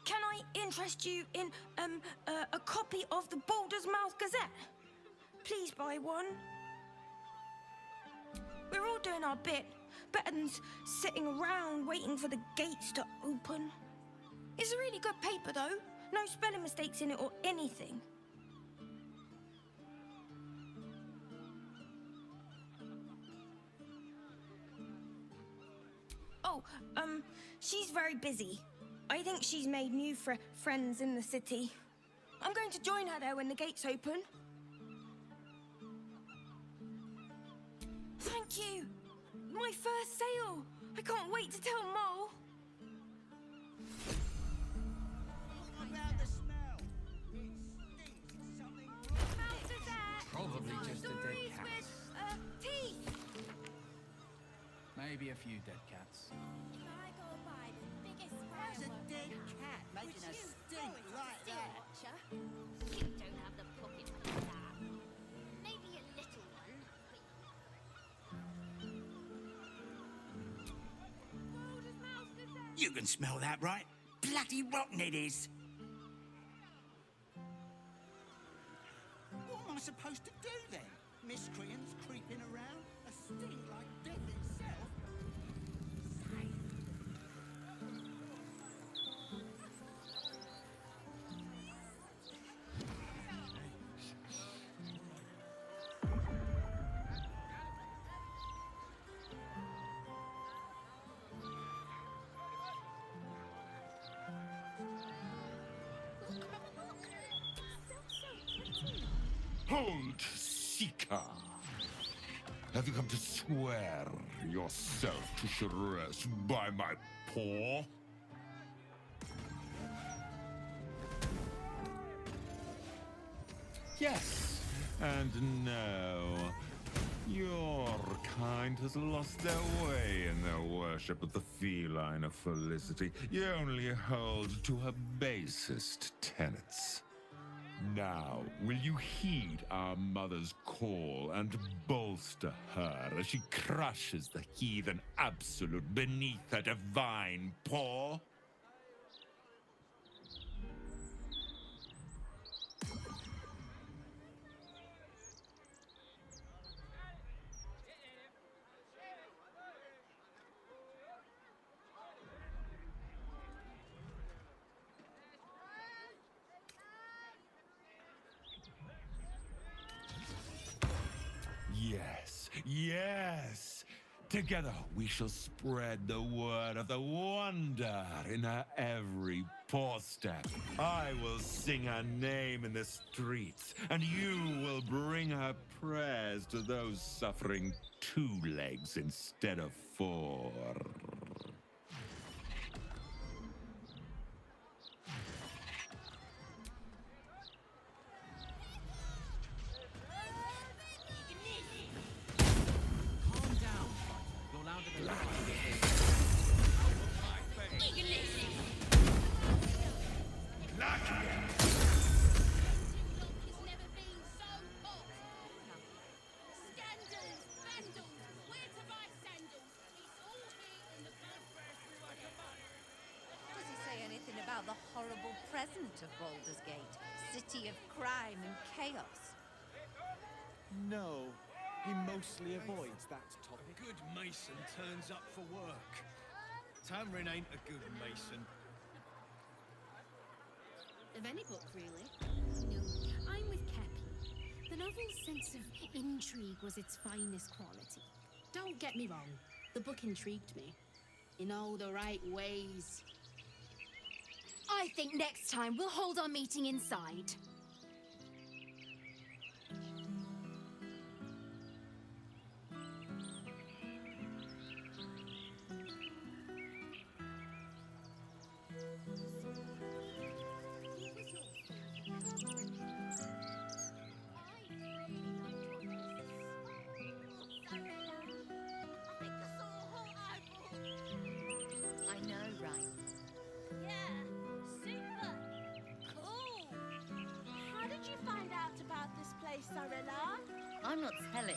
Can I interest you in a copy of the Baldur's Gazette? Please buy one. We're all doing our bit, better than sitting around waiting for the gates to open. It's a really good paper, though. No spelling mistakes in it or anything. Oh, she's very busy. I think she's made new friends in the city. I'm going to join her there when the gates open. Thank you. My first sale. I can't wait to tell Mole. Probably just a dead cat. Teeth. Maybe a few dead cats. How's a dead cat making a stink like that? You don't have the pocket for that. Maybe a little one, You can smell that, right? Bloody rotten it is. What am I supposed to do then? Miscreants creeping around? A stink like death itself? Hold, Seeker! Have you come to swear yourself to Sharess by my paw? Yes, and no. Your kind has lost their way in their worship of the feline of Felicity. You only hold to her basest tenets. Now, will you heed our mother's call and bolster her as she crushes the heathen absolute beneath her divine paw? Yes, yes! Together we shall spread the word of the wonder in her every paw step. I will sing her name in the streets, and you will bring her prayers to those suffering 2 legs instead of 4. Does he say anything about the horrible present of Baldur's Gate? City of crime and chaos. No, he mostly avoids that topic. A good mason turns up for work. Tamrin ain't a good mason. Of any book, really. No, I'm with Kepi. The novel's sense of intrigue was its finest quality. Don't get me wrong, the book intrigued me. In all the right ways. I think next time we'll hold our meeting inside. I know, right? Yeah, super cool. How did you find out about this place, Sarella? I'm not telling.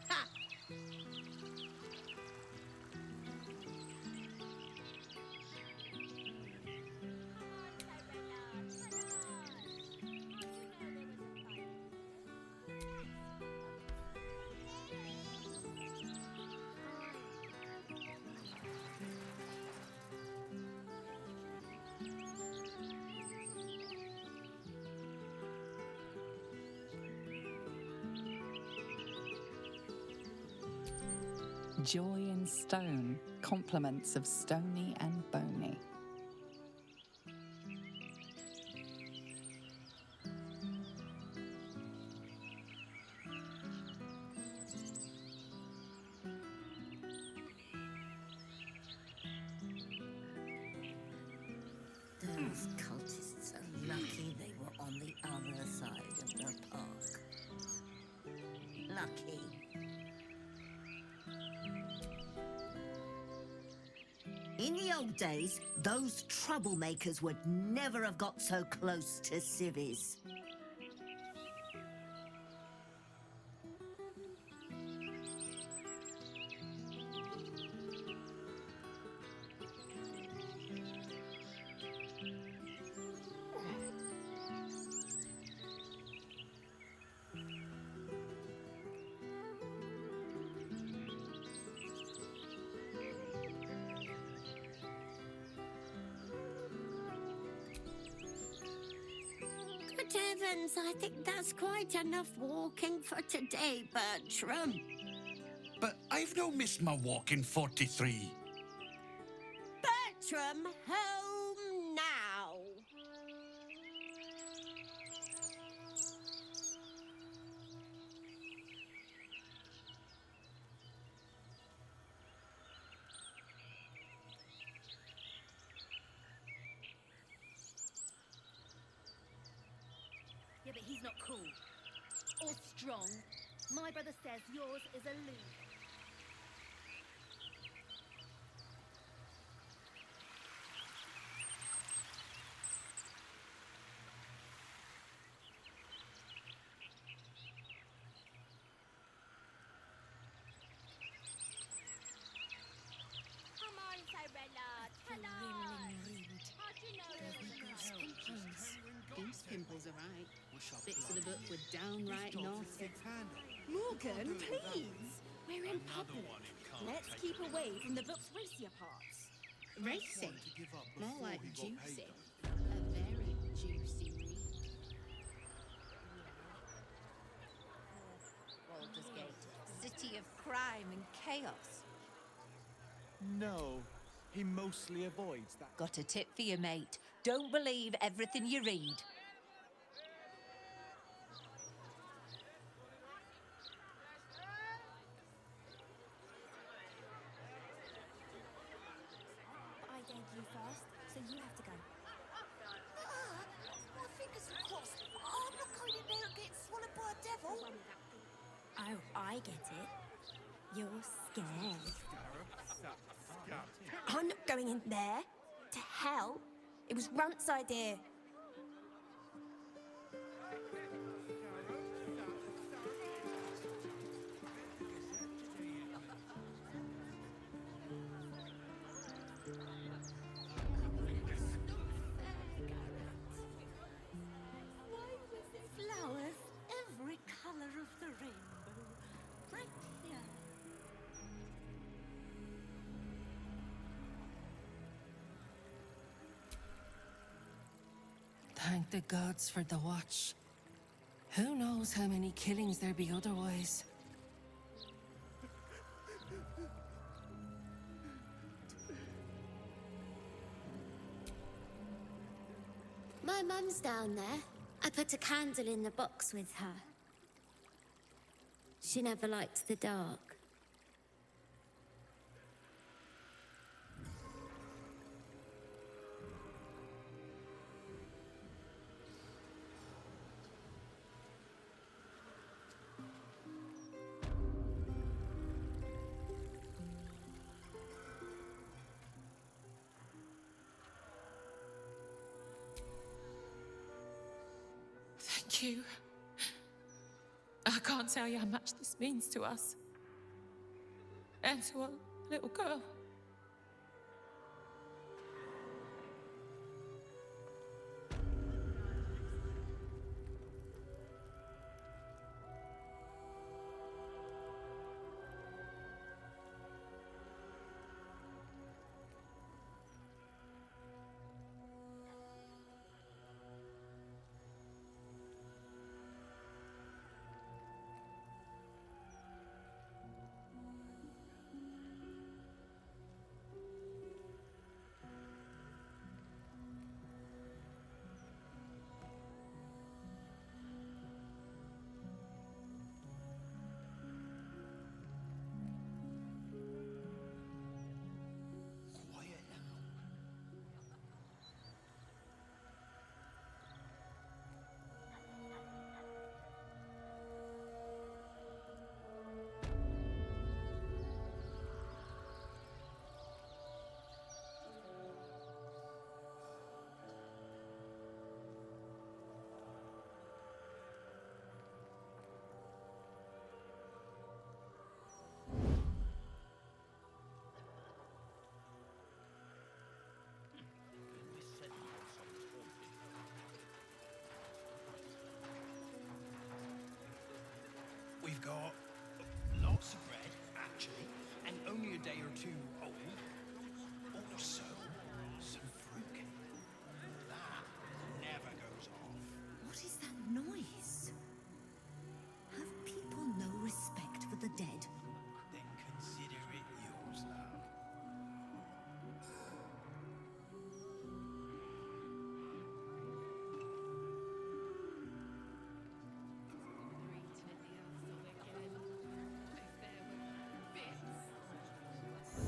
Ha! Joy in stone, compliments of stony and bony. Those cultists are lucky they were on the other side of the park. Lucky. In the old days, those troublemakers would never have got so close to civvies. Good heavens, I think that's quite enough walking for today, Bertram. But I've no missed my walk in 43. Bertram, home now! Yeah, but he's not cool. Or strong. My brother says yours is aloof. Come on, Sarella. Ta-da! How'd you know there was a Goose pimples. Goose pimples are right. Bits of the book were downright nasty. Morgan, please! We're in public. Let's keep away from the book's racier parts. Racing? More like juicy. A very juicy read. Baldur's Gate, city of crime and chaos. No, he mostly avoids that. Got a tip for you, mate. Don't believe everything you read. But I gave you first, so you have to go. My fingers are crossed. I'm not going in there and getting swallowed by a devil. Oh, I get it. You're scared. I'm not going in there. To hell. It was Runt's idea. Why was it flowers every color of the rainbow? Right here. Thank the gods for the watch. Who knows how many killings there'd be otherwise? My mum's down there. I put a candle in the box with her. She never liked the dark. Thank you. I can't tell you how much this means to us. And to our little girl. We've got lots of bread, actually, and only a day or two old. Also, some fruit. That never goes off. What is that noise? Have people no respect for the dead? Then consider it yours, love.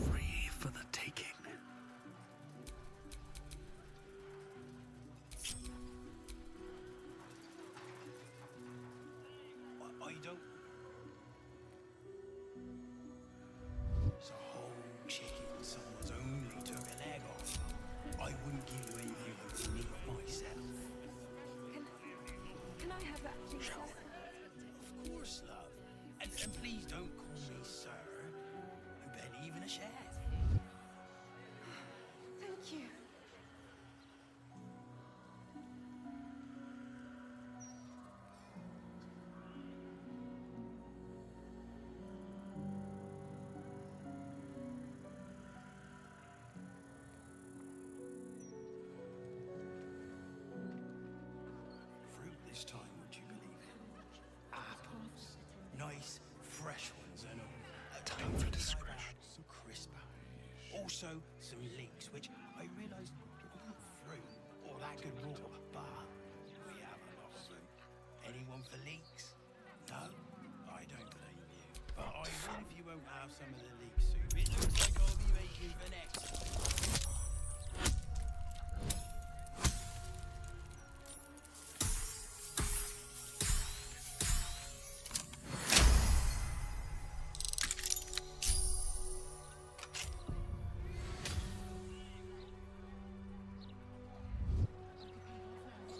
Free for the taking. I don't... It's a whole chicken someone's only took a leg off. I wouldn't give you anything I would need myself. Can I have that, please? Sure. Of course, love. And please don't call me sir. You bet even a shed. Thank you. Fruit this time, would you believe it? Apples. Nice, fresh ones and all. Time for discretion. Some crisp apples. Also, some leeks, which I realised aren't fruit or that good raw, but we have a lot of them. Anyone for leeks? No? I don't blame you. But I will if you won't have some of the leek soup. It looks like I'll be making for next.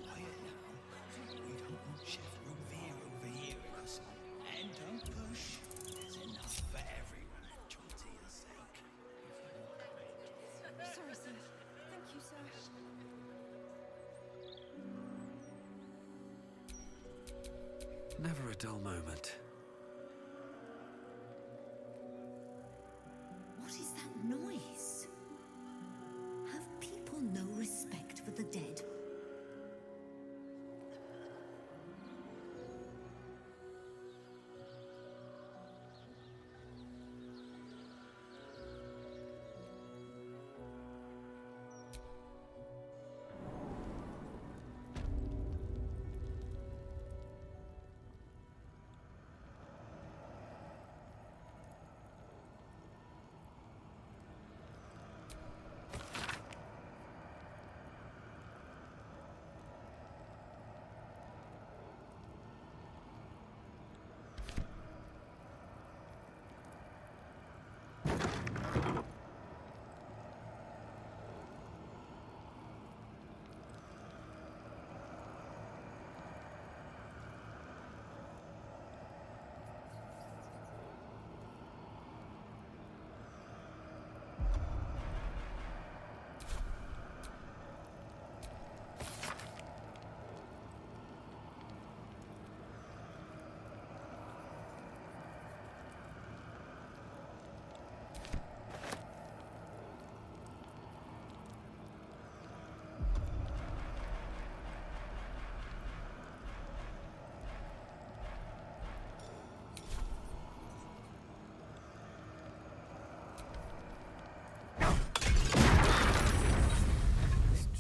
Quiet now. We don't want Chef Rovere overhearing us. And don't push. There's enough for everyone, for Tortilla's sake.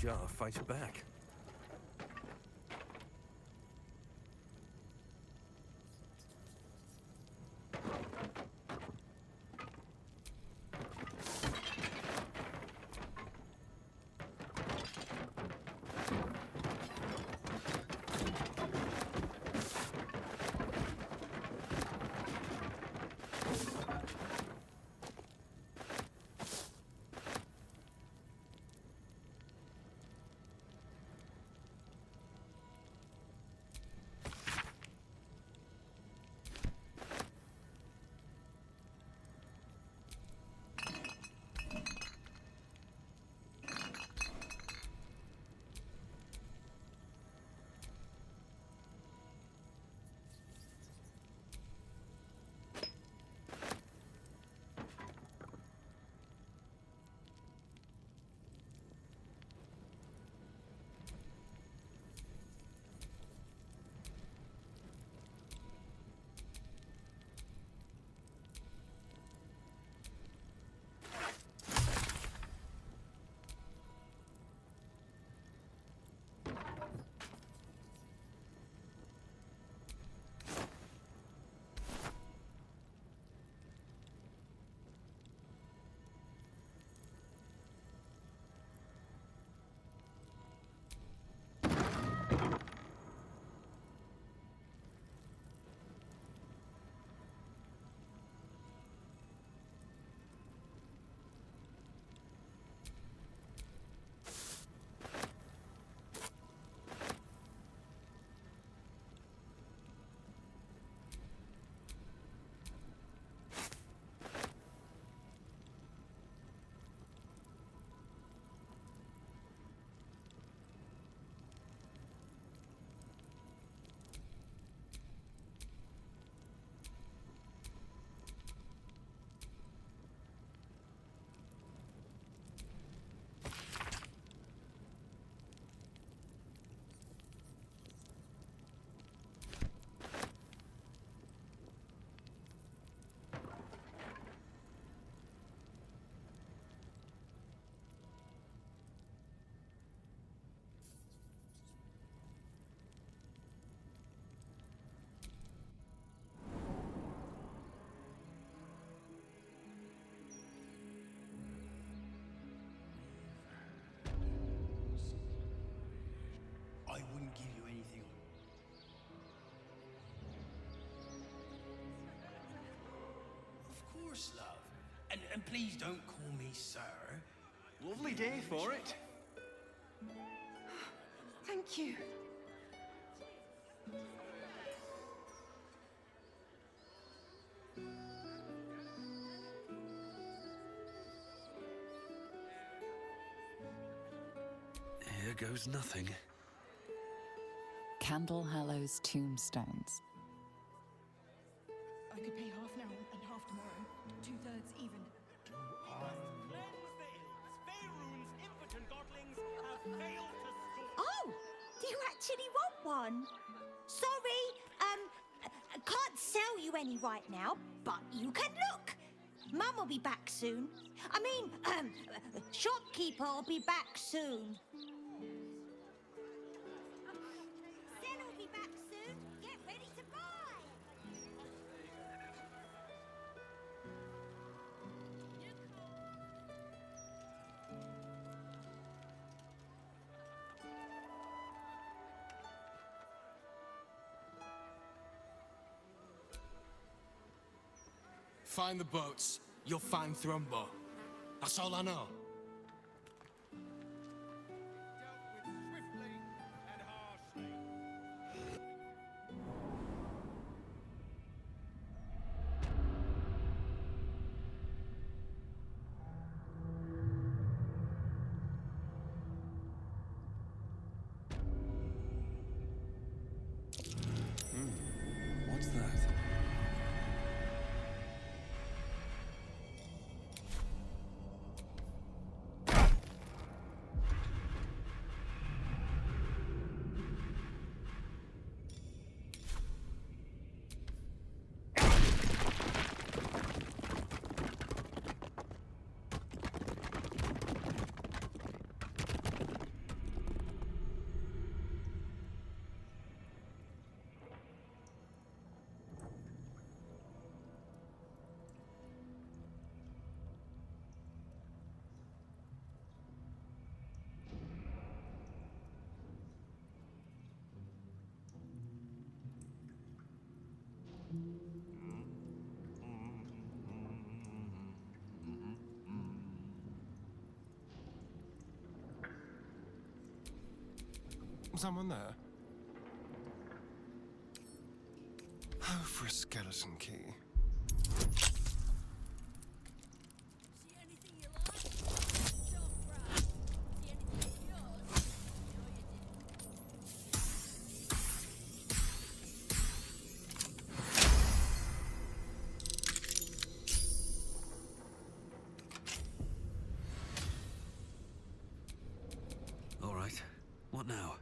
jar fights back. I wouldn't give you anything. Of course, love. And please don't call me sir. Lovely day for it. Thank you. Here goes nothing. Candle Hallow's tombstones. I could pay half now and half tomorrow. 2/3 even. Oh, do you actually want one? Sorry, I can't sell you any right now, but you can look. Mum will be back soon. I mean, shopkeeper will be back soon. Sen will be back soon. Get ready to buy. Find the boats, you'll find Thrumbo. That's all I know. What's that? Someone there? Oh, for a skeleton key. All right. What now?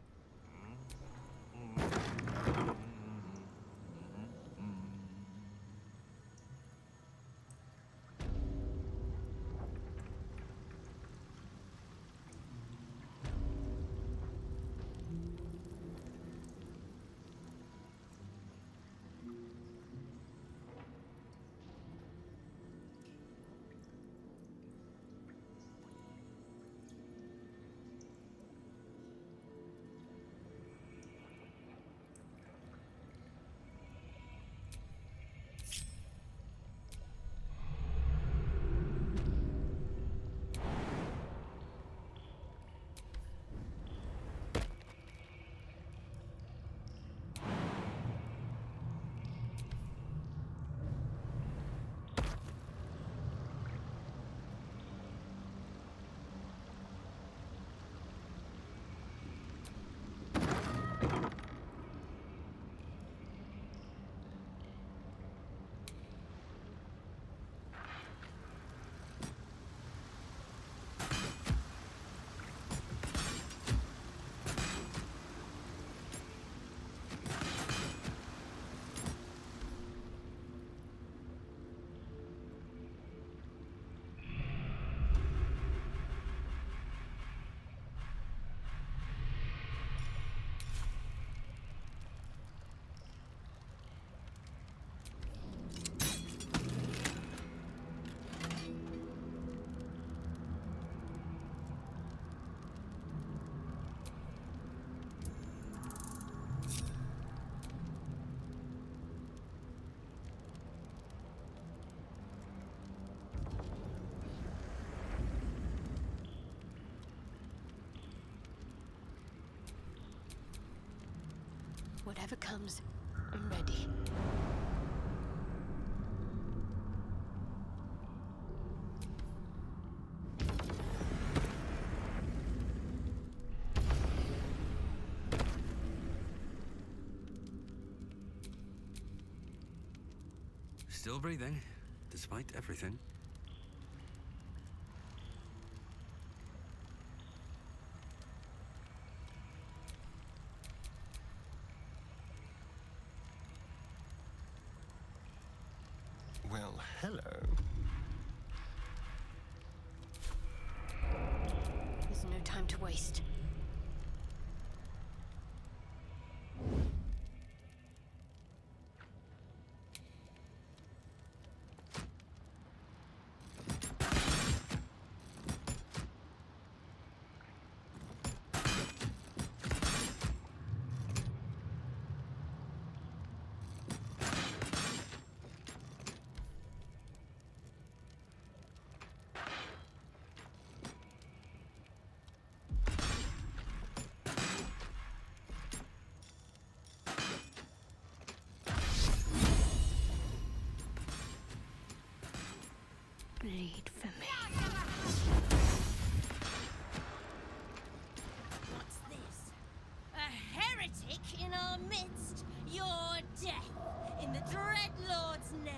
Whatever comes, I'm ready. Still breathing, despite everything. Well, hello. There's no time to waste. Bleed for me. What's this? A heretic in our midst? Your death in the Dreadlord's name.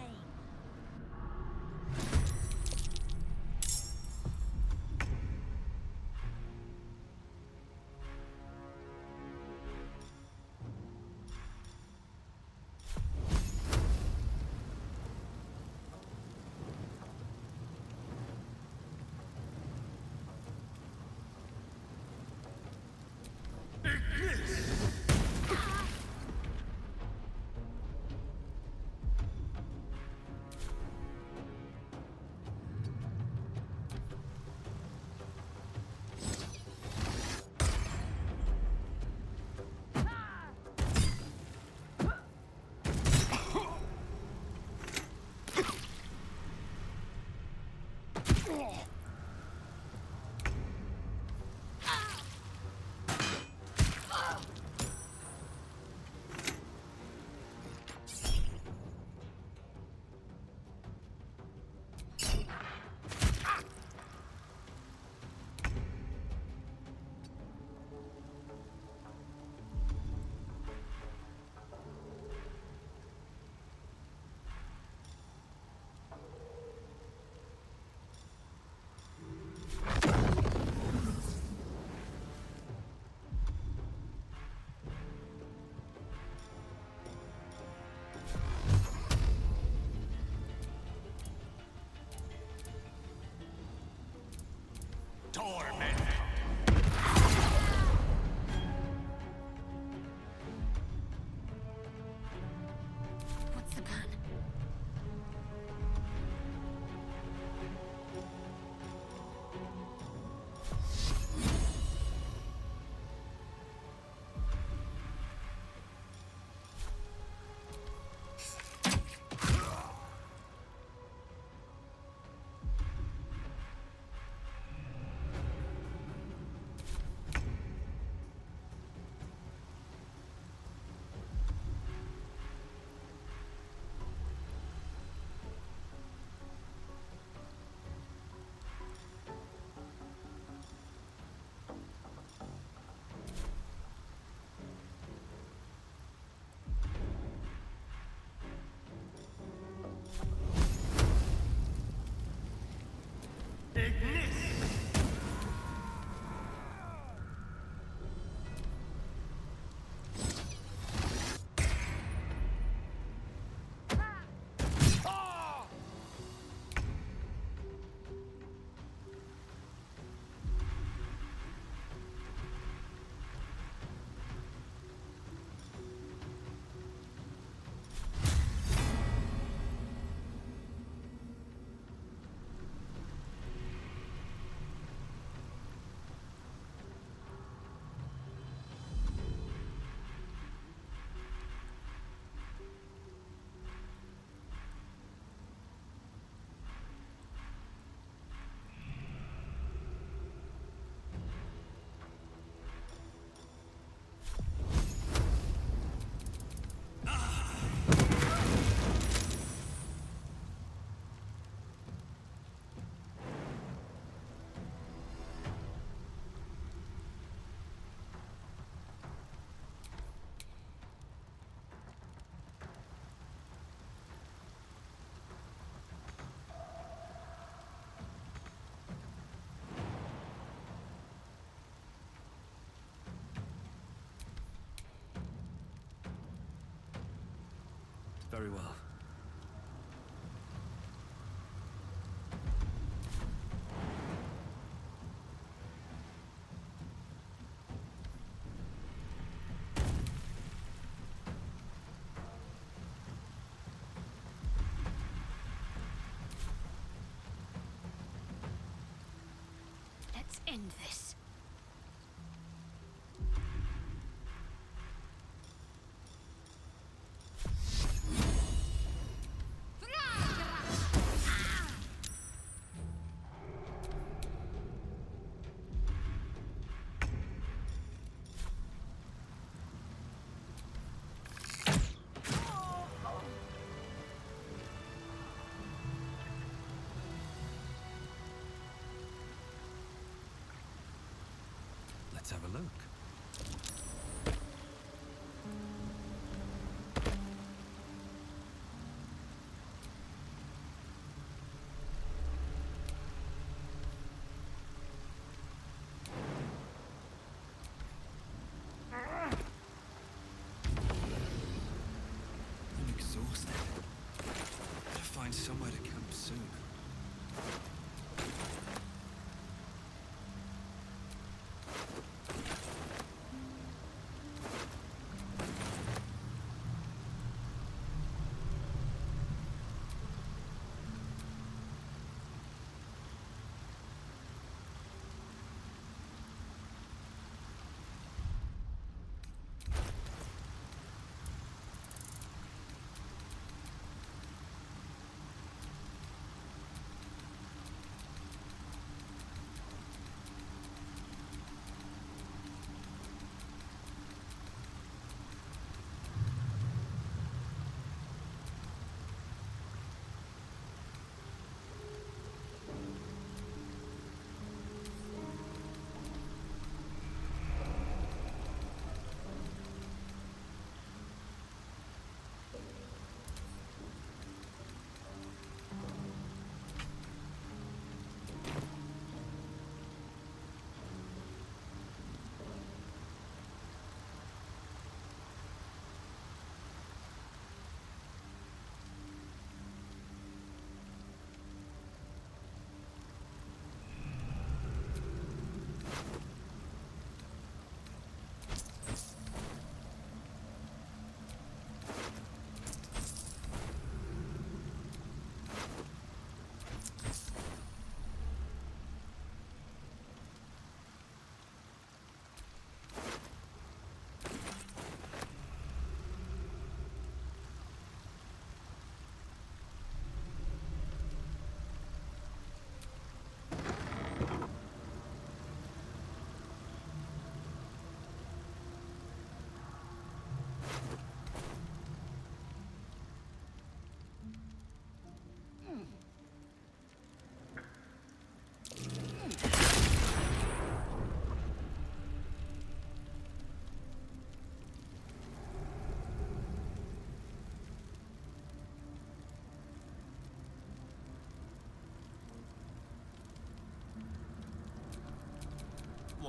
Very well. Let's end this. Let's have a look. I'm exhausted. Gotta find somewhere to camp soon.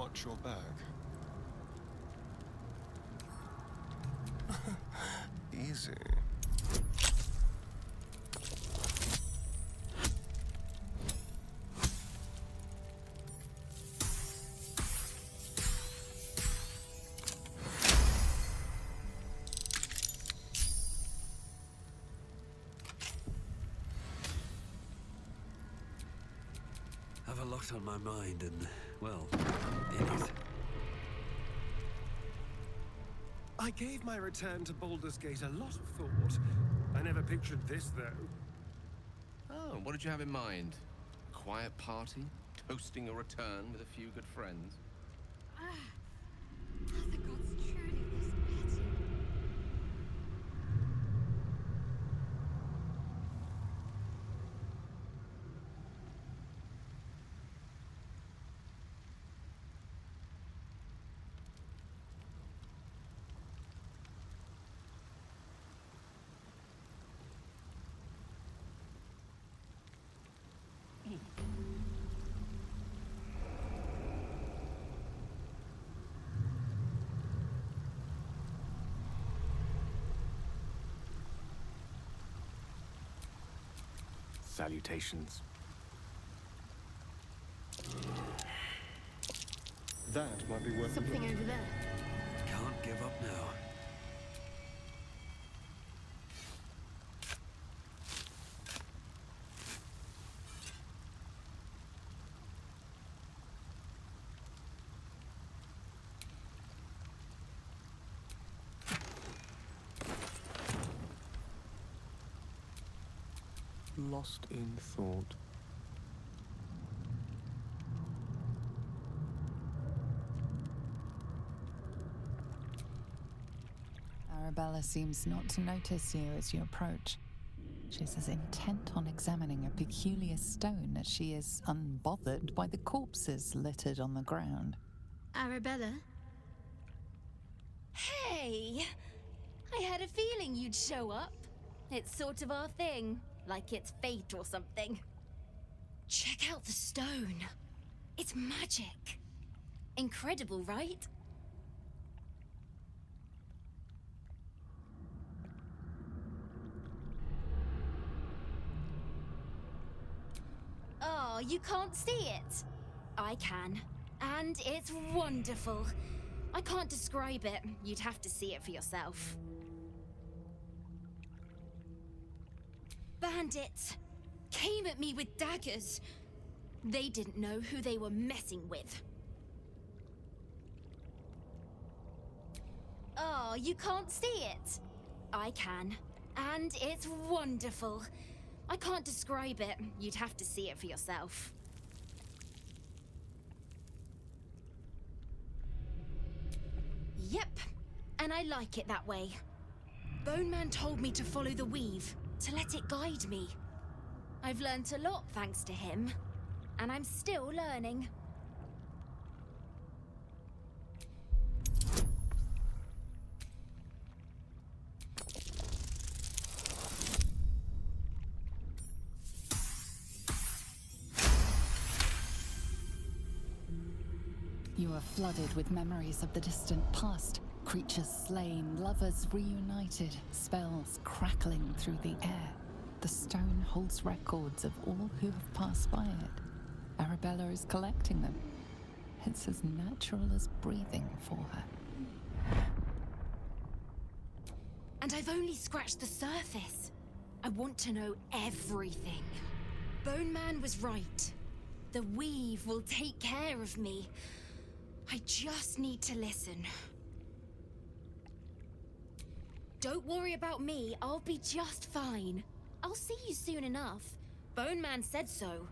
watch your back. Easy. Have a lot on my mind and, well, in it. I gave my return to Baldur's Gate a lot of thought. I never pictured this, though. Oh, what did you have in mind? A quiet party? Toasting a return with a few good friends? Are the gods truly this petty? Salutations. That might be worth Something over there. Can't give up now. Lost in thought. Arabella seems not to notice you as you approach. She's as intent on examining a peculiar stone as she is unbothered by the corpses littered on the ground. Arabella? Hey! I had a feeling you'd show up. It's sort of our thing, like it's fate or something. Check out the stone. It's magic. Incredible, right? Oh, you can't see it? I can. And it's wonderful. I can't describe it. You'd have to see it for yourself. Bandits came at me with daggers. They didn't know who they were messing with. Oh, you can't see it? I can. And it's wonderful. I can't describe it. You'd have to see it for yourself. Yep. And I like it that way. Bone Man told me to follow the weave, to let it guide me. I've learnt a lot thanks to him, and I'm still learning. You are flooded with memories of the distant past. Creatures slain, lovers reunited, spells crackling through the air. The stone holds records of all who have passed by it. Arabella is collecting them. It's as natural as breathing for her. And I've only scratched the surface. I want to know everything. Bone Man was right. The weave will take care of me. I just need to listen. Don't worry about me, I'll be just fine. I'll see you soon enough. Bone Man said so.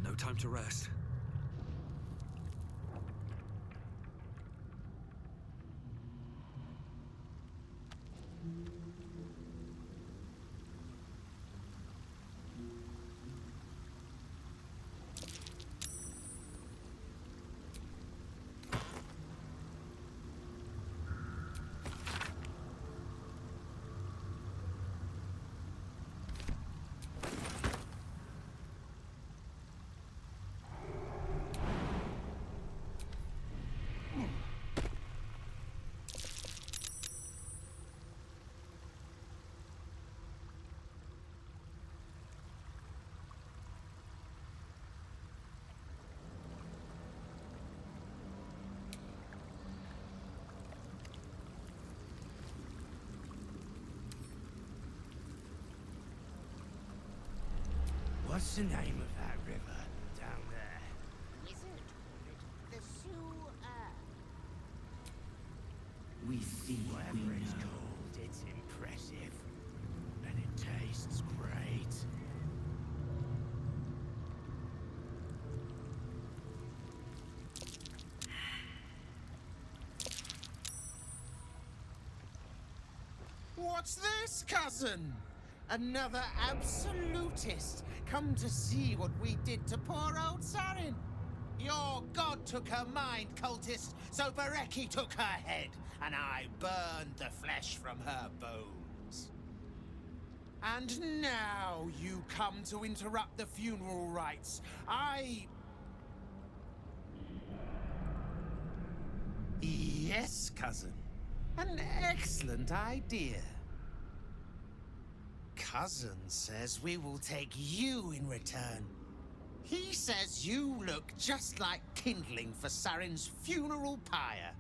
No time to rest. What's the name of that river down there? Wizard called it the sewer. We see whatever it's called. It's impressive. And it tastes great. What's this, cousin? Another absolutist come to see what we did to poor old Sarin. Your god took her mind, cultist, so Bereki took her head, and I burned the flesh from her bones. And now you come to interrupt the funeral rites. Yes, cousin. An excellent idea. Cousin says we will take you in return. He says you look just like kindling for Sarin's funeral pyre.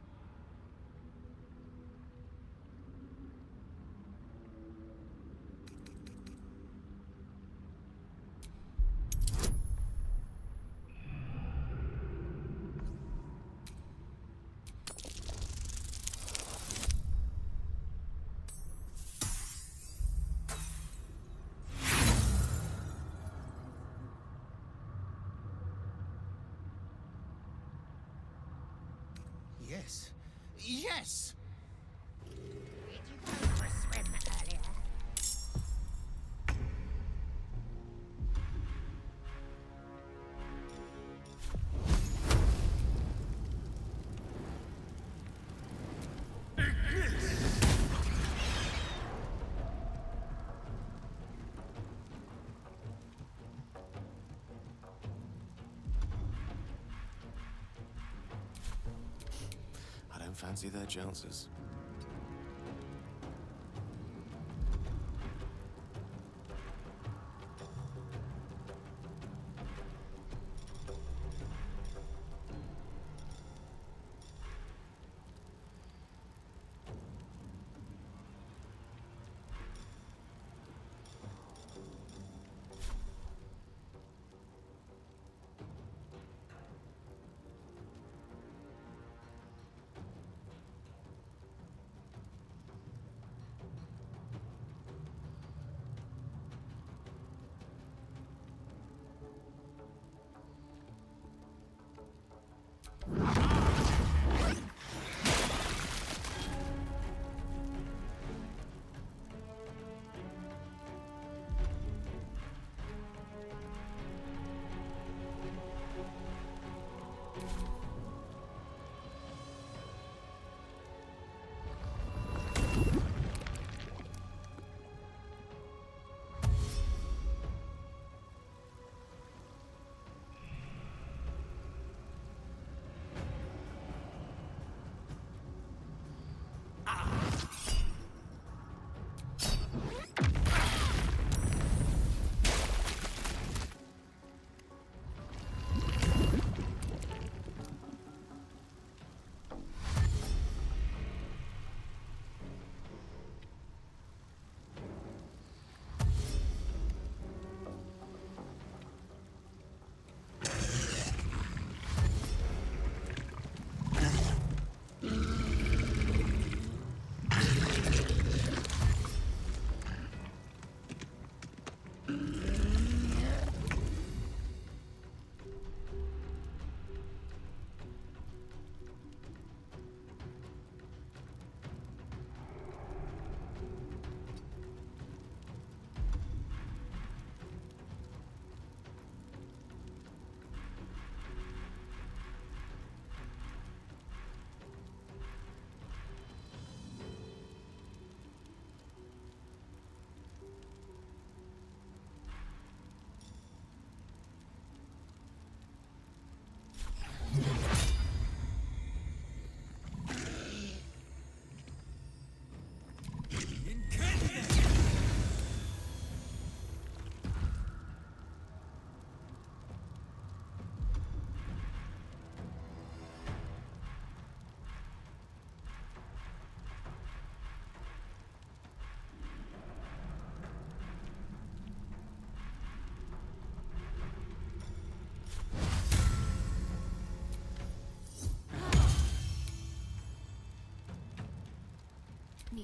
Yes. Yes! Did you go for a swim earlier? I don't fancy their chances.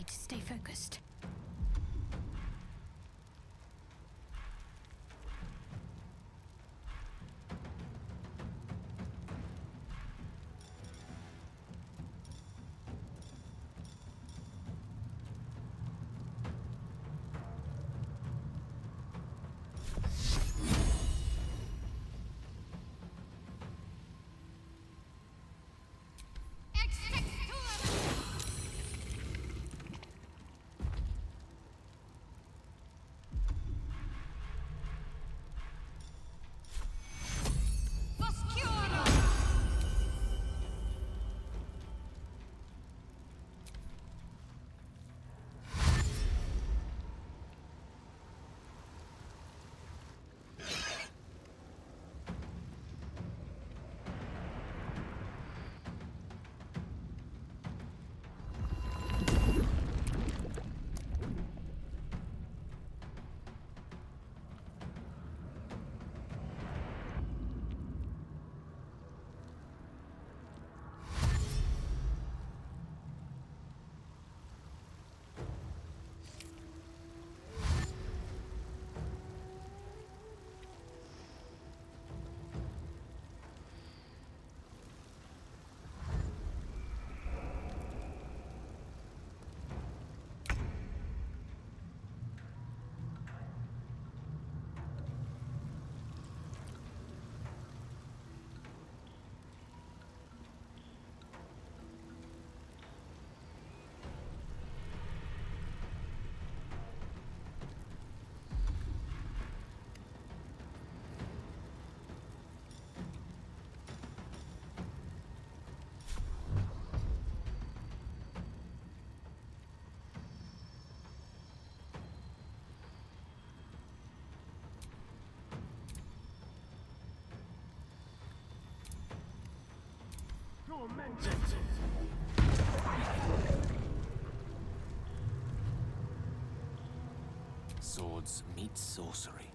need to stay focused. Swords meet sorcery.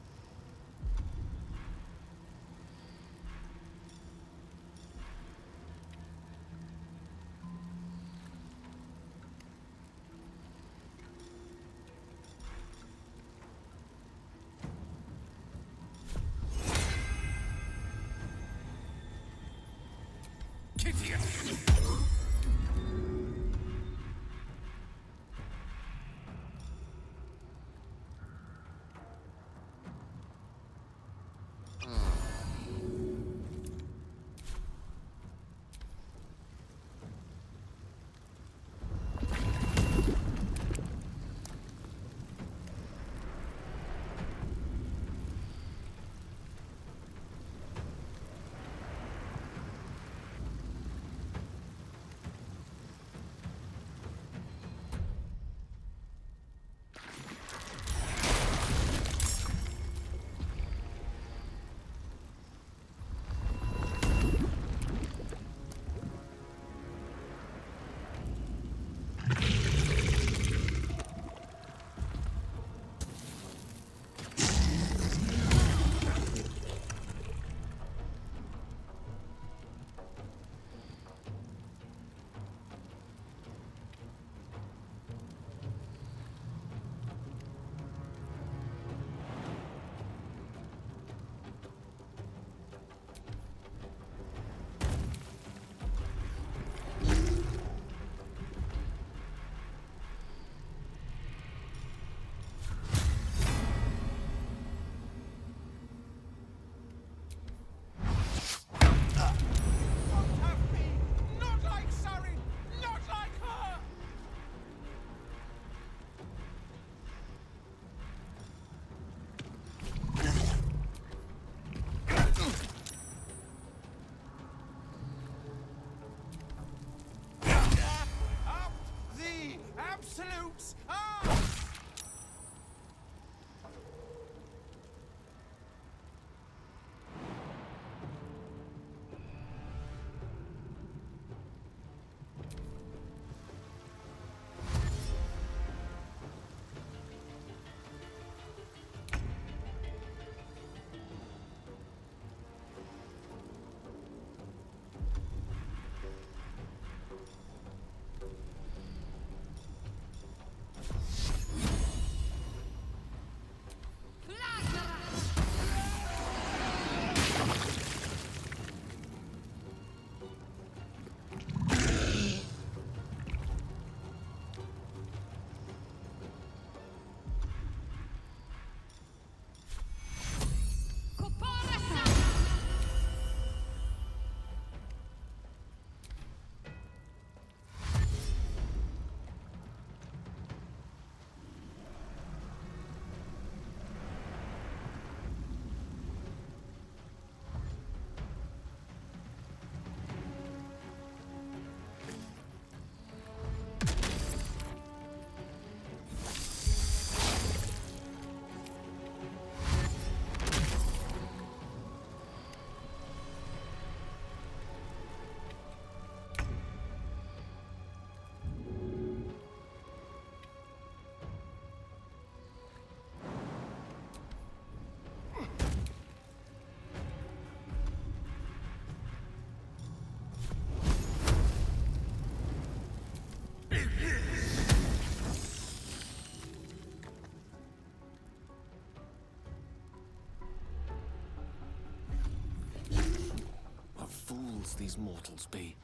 fools these mortals be.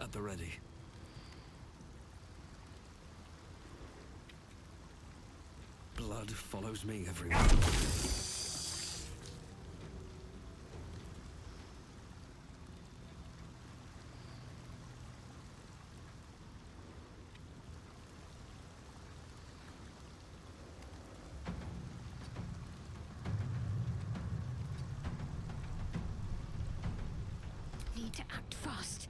At the ready. Blood follows me everywhere. Need to act fast.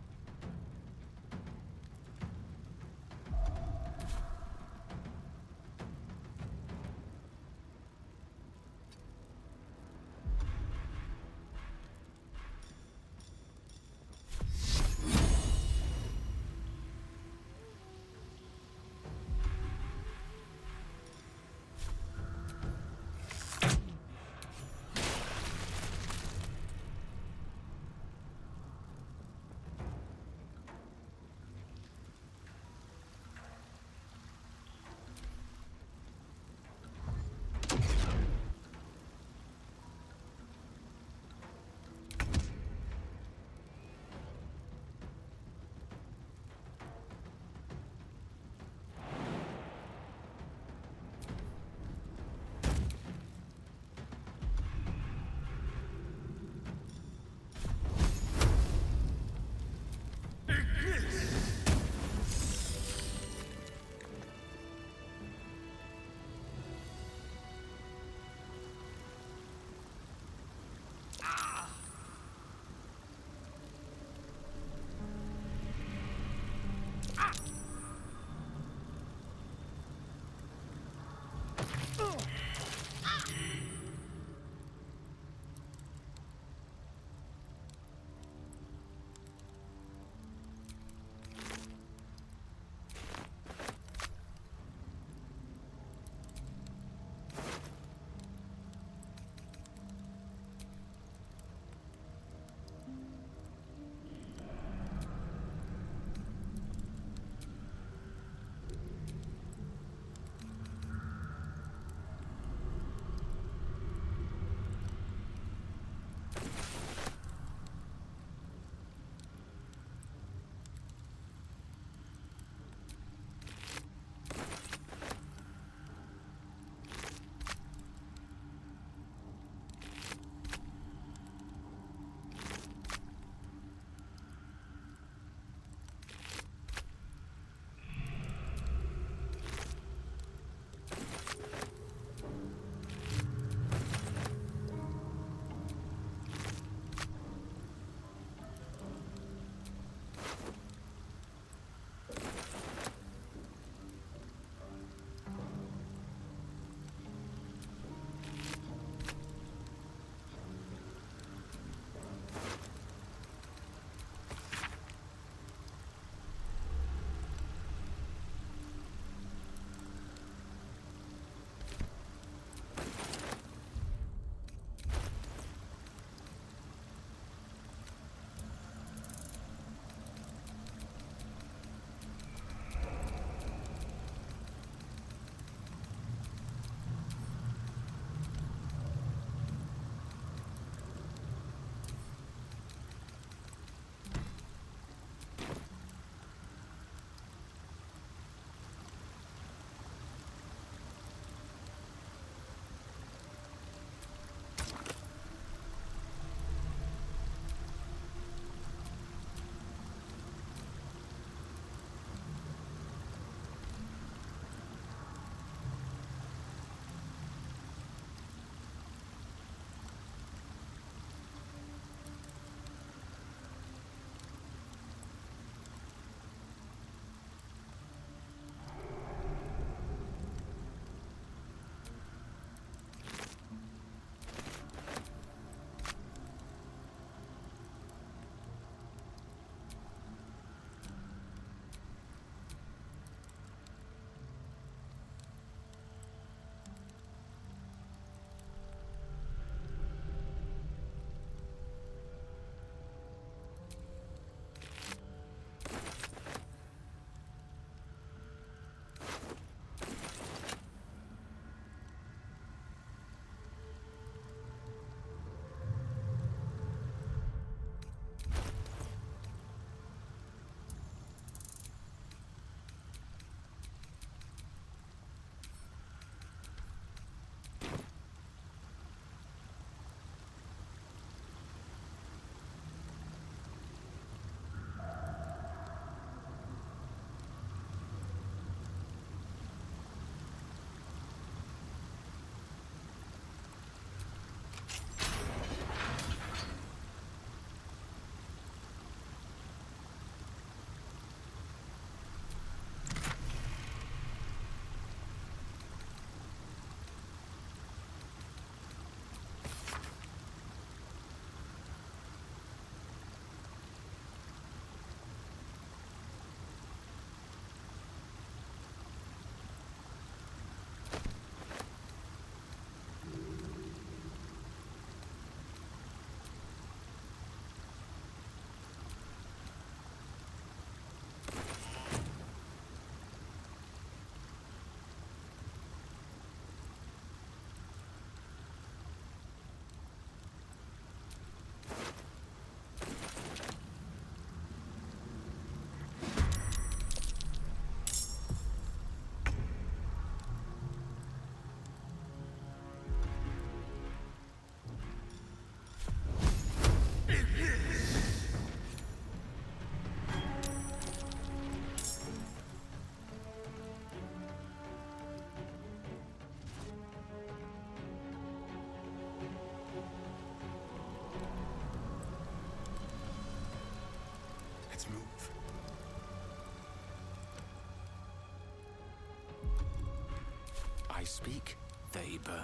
speak, they burn.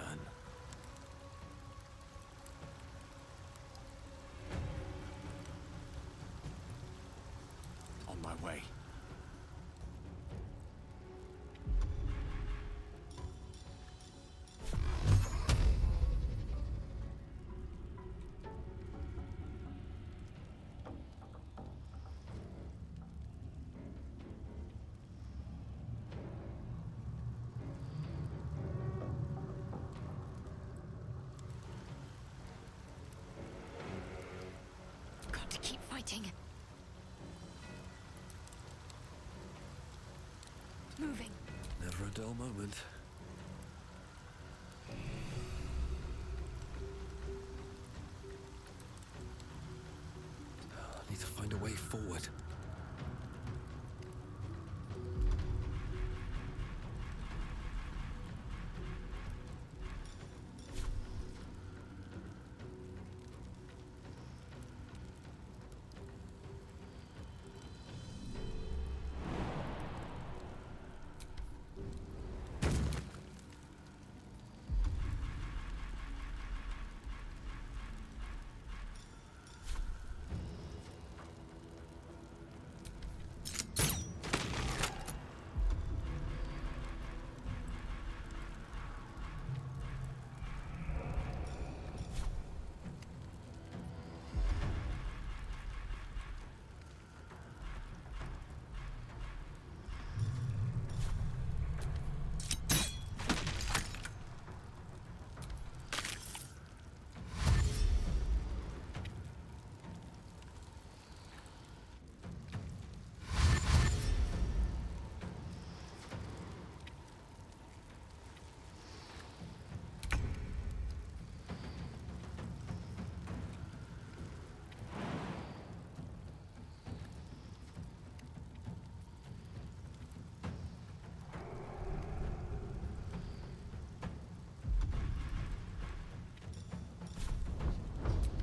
On my way. Got to keep fighting. Moving. Never a dull moment. I need to find a way forward.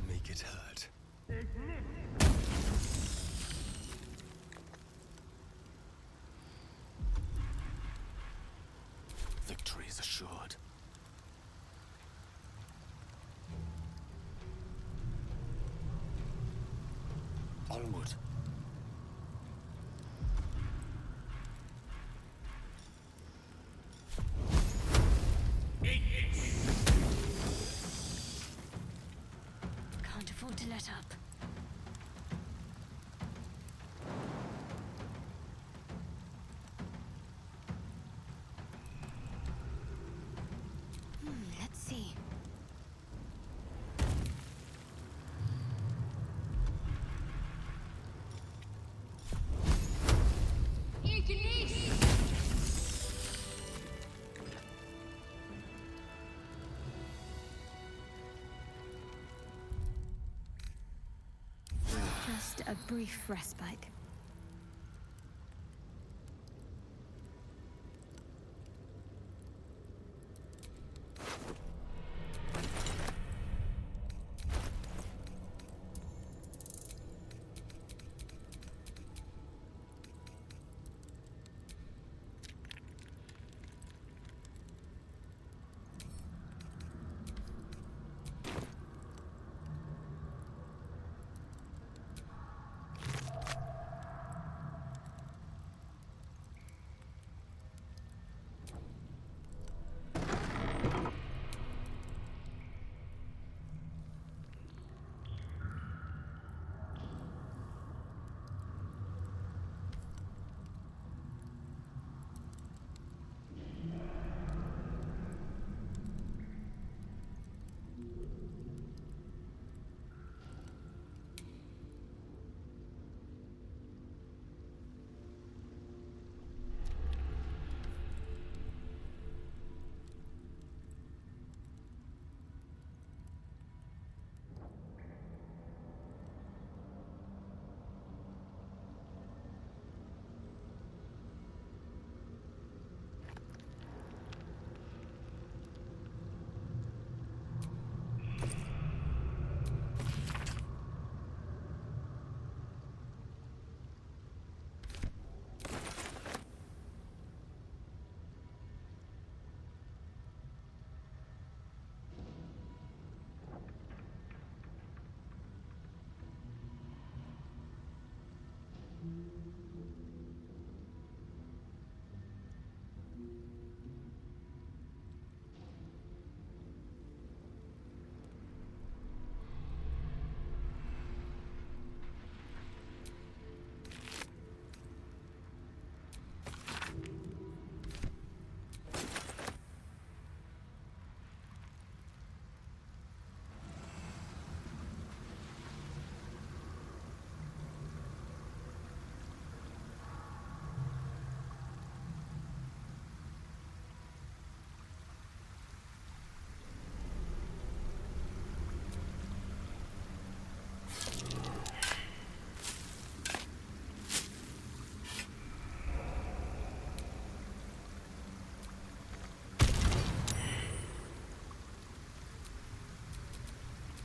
Make it hurt. Victory is assured. Onward. Can't afford to let up. Let's see. Just a brief respite.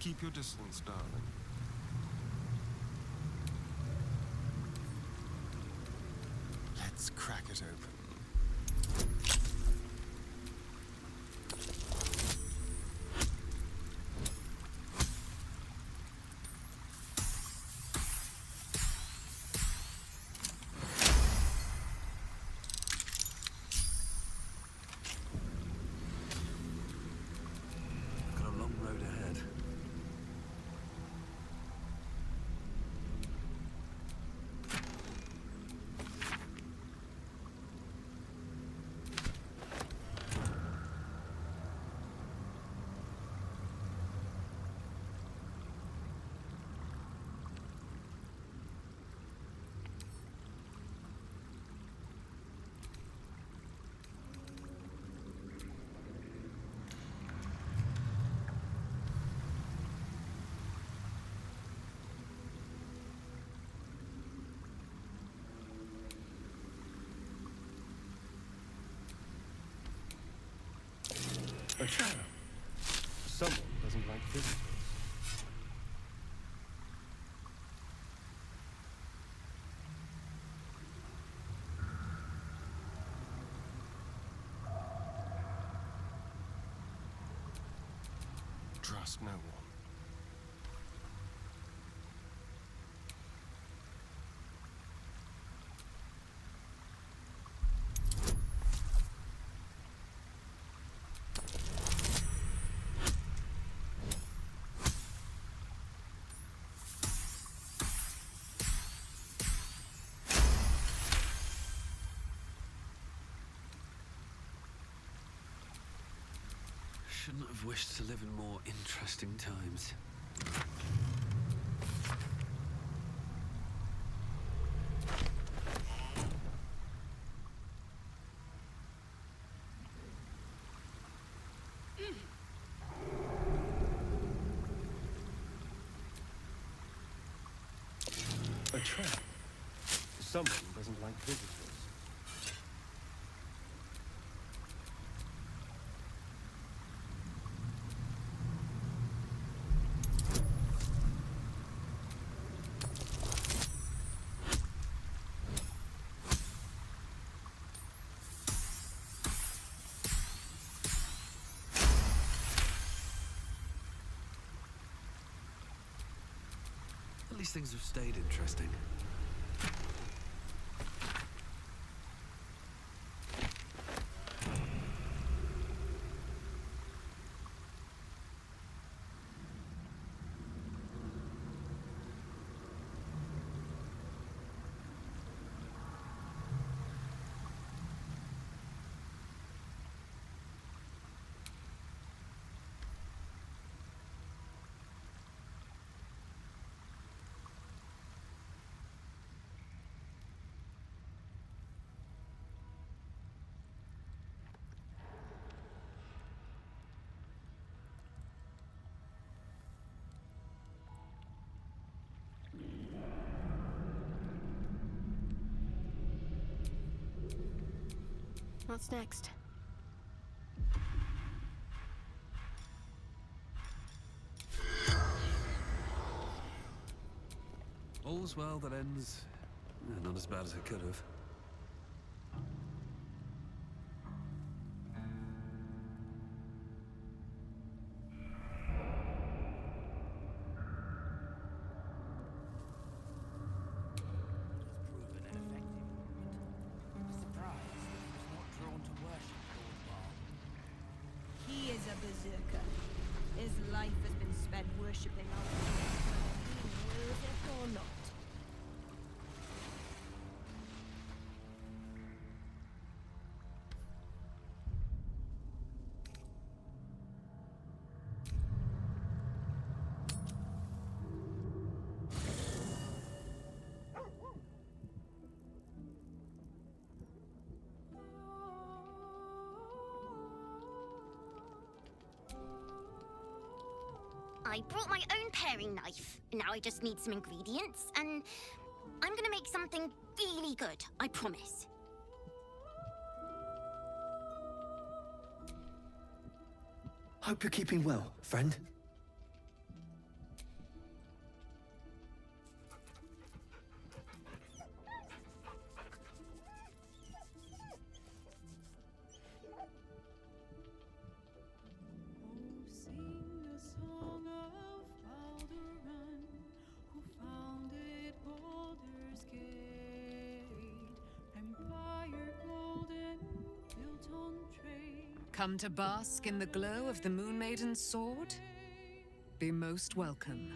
Keep your distance, darling. Let's crack it open. I've got a long road ahead. A trap. Someone doesn't like visitors. Trust no one. Shouldn't have wished to live in more interesting times. A trap. Someone doesn't like visitors. At least things have stayed interesting. What's next? All's well that ends not as bad as it could have. He is a berserker. His life has been spent worshipping our king, whether he wills it or not. I brought my own paring knife. Now I just need some ingredients, and I'm gonna make something really good, I promise. Hope you're keeping well, friend. Come to bask in the glow of the Moon Maiden's sword? Be most welcome.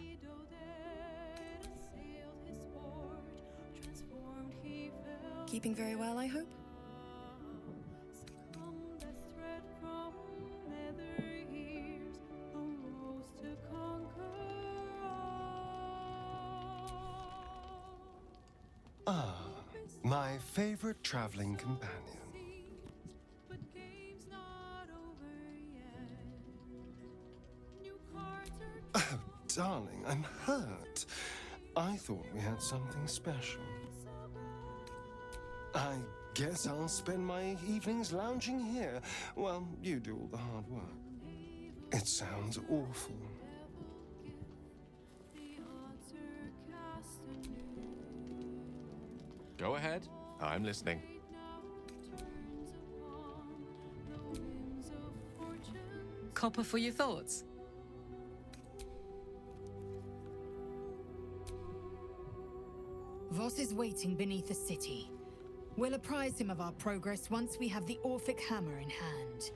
Keeping very well, I hope? Ah, my favorite traveling companion. Oh, darling, I'm hurt. I thought we had something special. I guess I'll spend my evenings lounging here while you do all the hard work. It sounds awful. Go ahead. I'm listening. Copper for your thoughts. Voss is waiting beneath the city. We'll apprise him of our progress once we have the Orphic hammer in hand.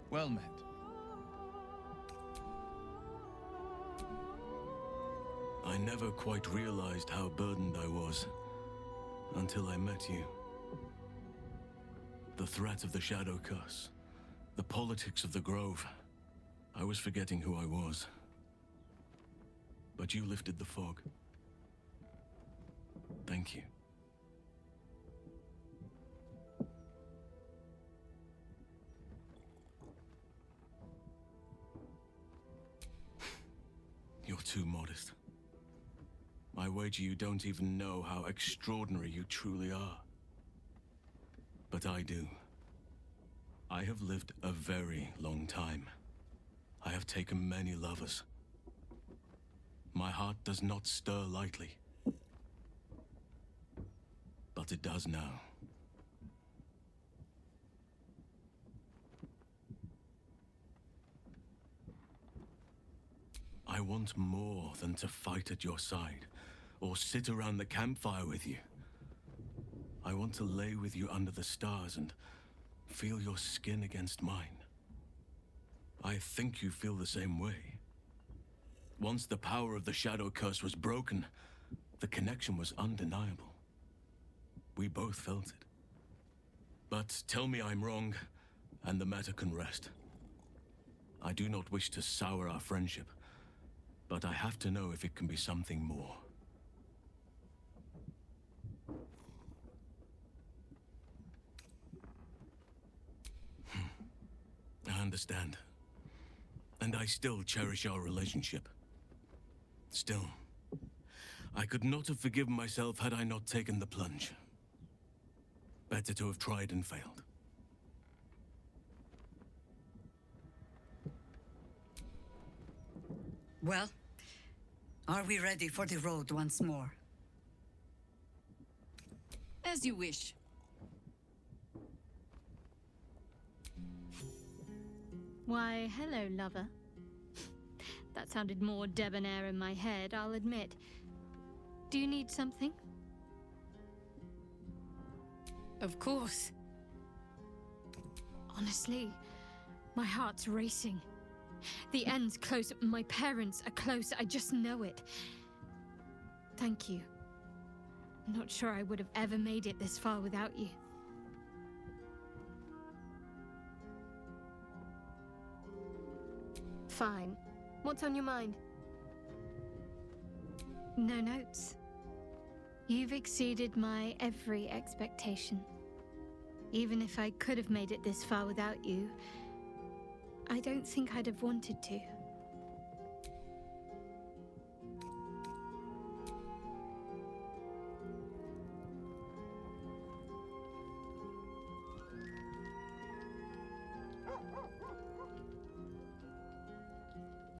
Well met. I never quite realized how burdened I was until I met you. The threat of the Shadow Curse, the politics of the Grove. I was forgetting who I was. But you lifted the fog. Thank you. You're too modest. I wager you don't even know how extraordinary you truly are. But I do. I have lived a very long time. I have taken many lovers. My heart does not stir lightly. But it does now. I want more than to fight at your side, or sit around the campfire with you. I want to lay with you under the stars and feel your skin against mine. I think you feel the same way. Once the power of the Shadow Curse was broken, the connection was undeniable. We both felt it. But tell me I'm wrong, and the matter can rest. I do not wish to sour our friendship, but I have to know if it can be something more. I understand. And I still cherish our relationship. Still, I could not have forgiven myself had I not taken the plunge. Better to have tried and failed. Well, are we ready for the road once more? As you wish. Why, hello, lover. That sounded more debonair in my head, I'll admit. Do you need something? Of course. Honestly, my heart's racing. The end's close, my parents are close, I just know it. Thank you. I'm not sure I would have ever made it this far without you. Fine. What's on your mind? No notes. You've exceeded my every expectation. Even if I could have made it this far without you, I don't think I'd have wanted to.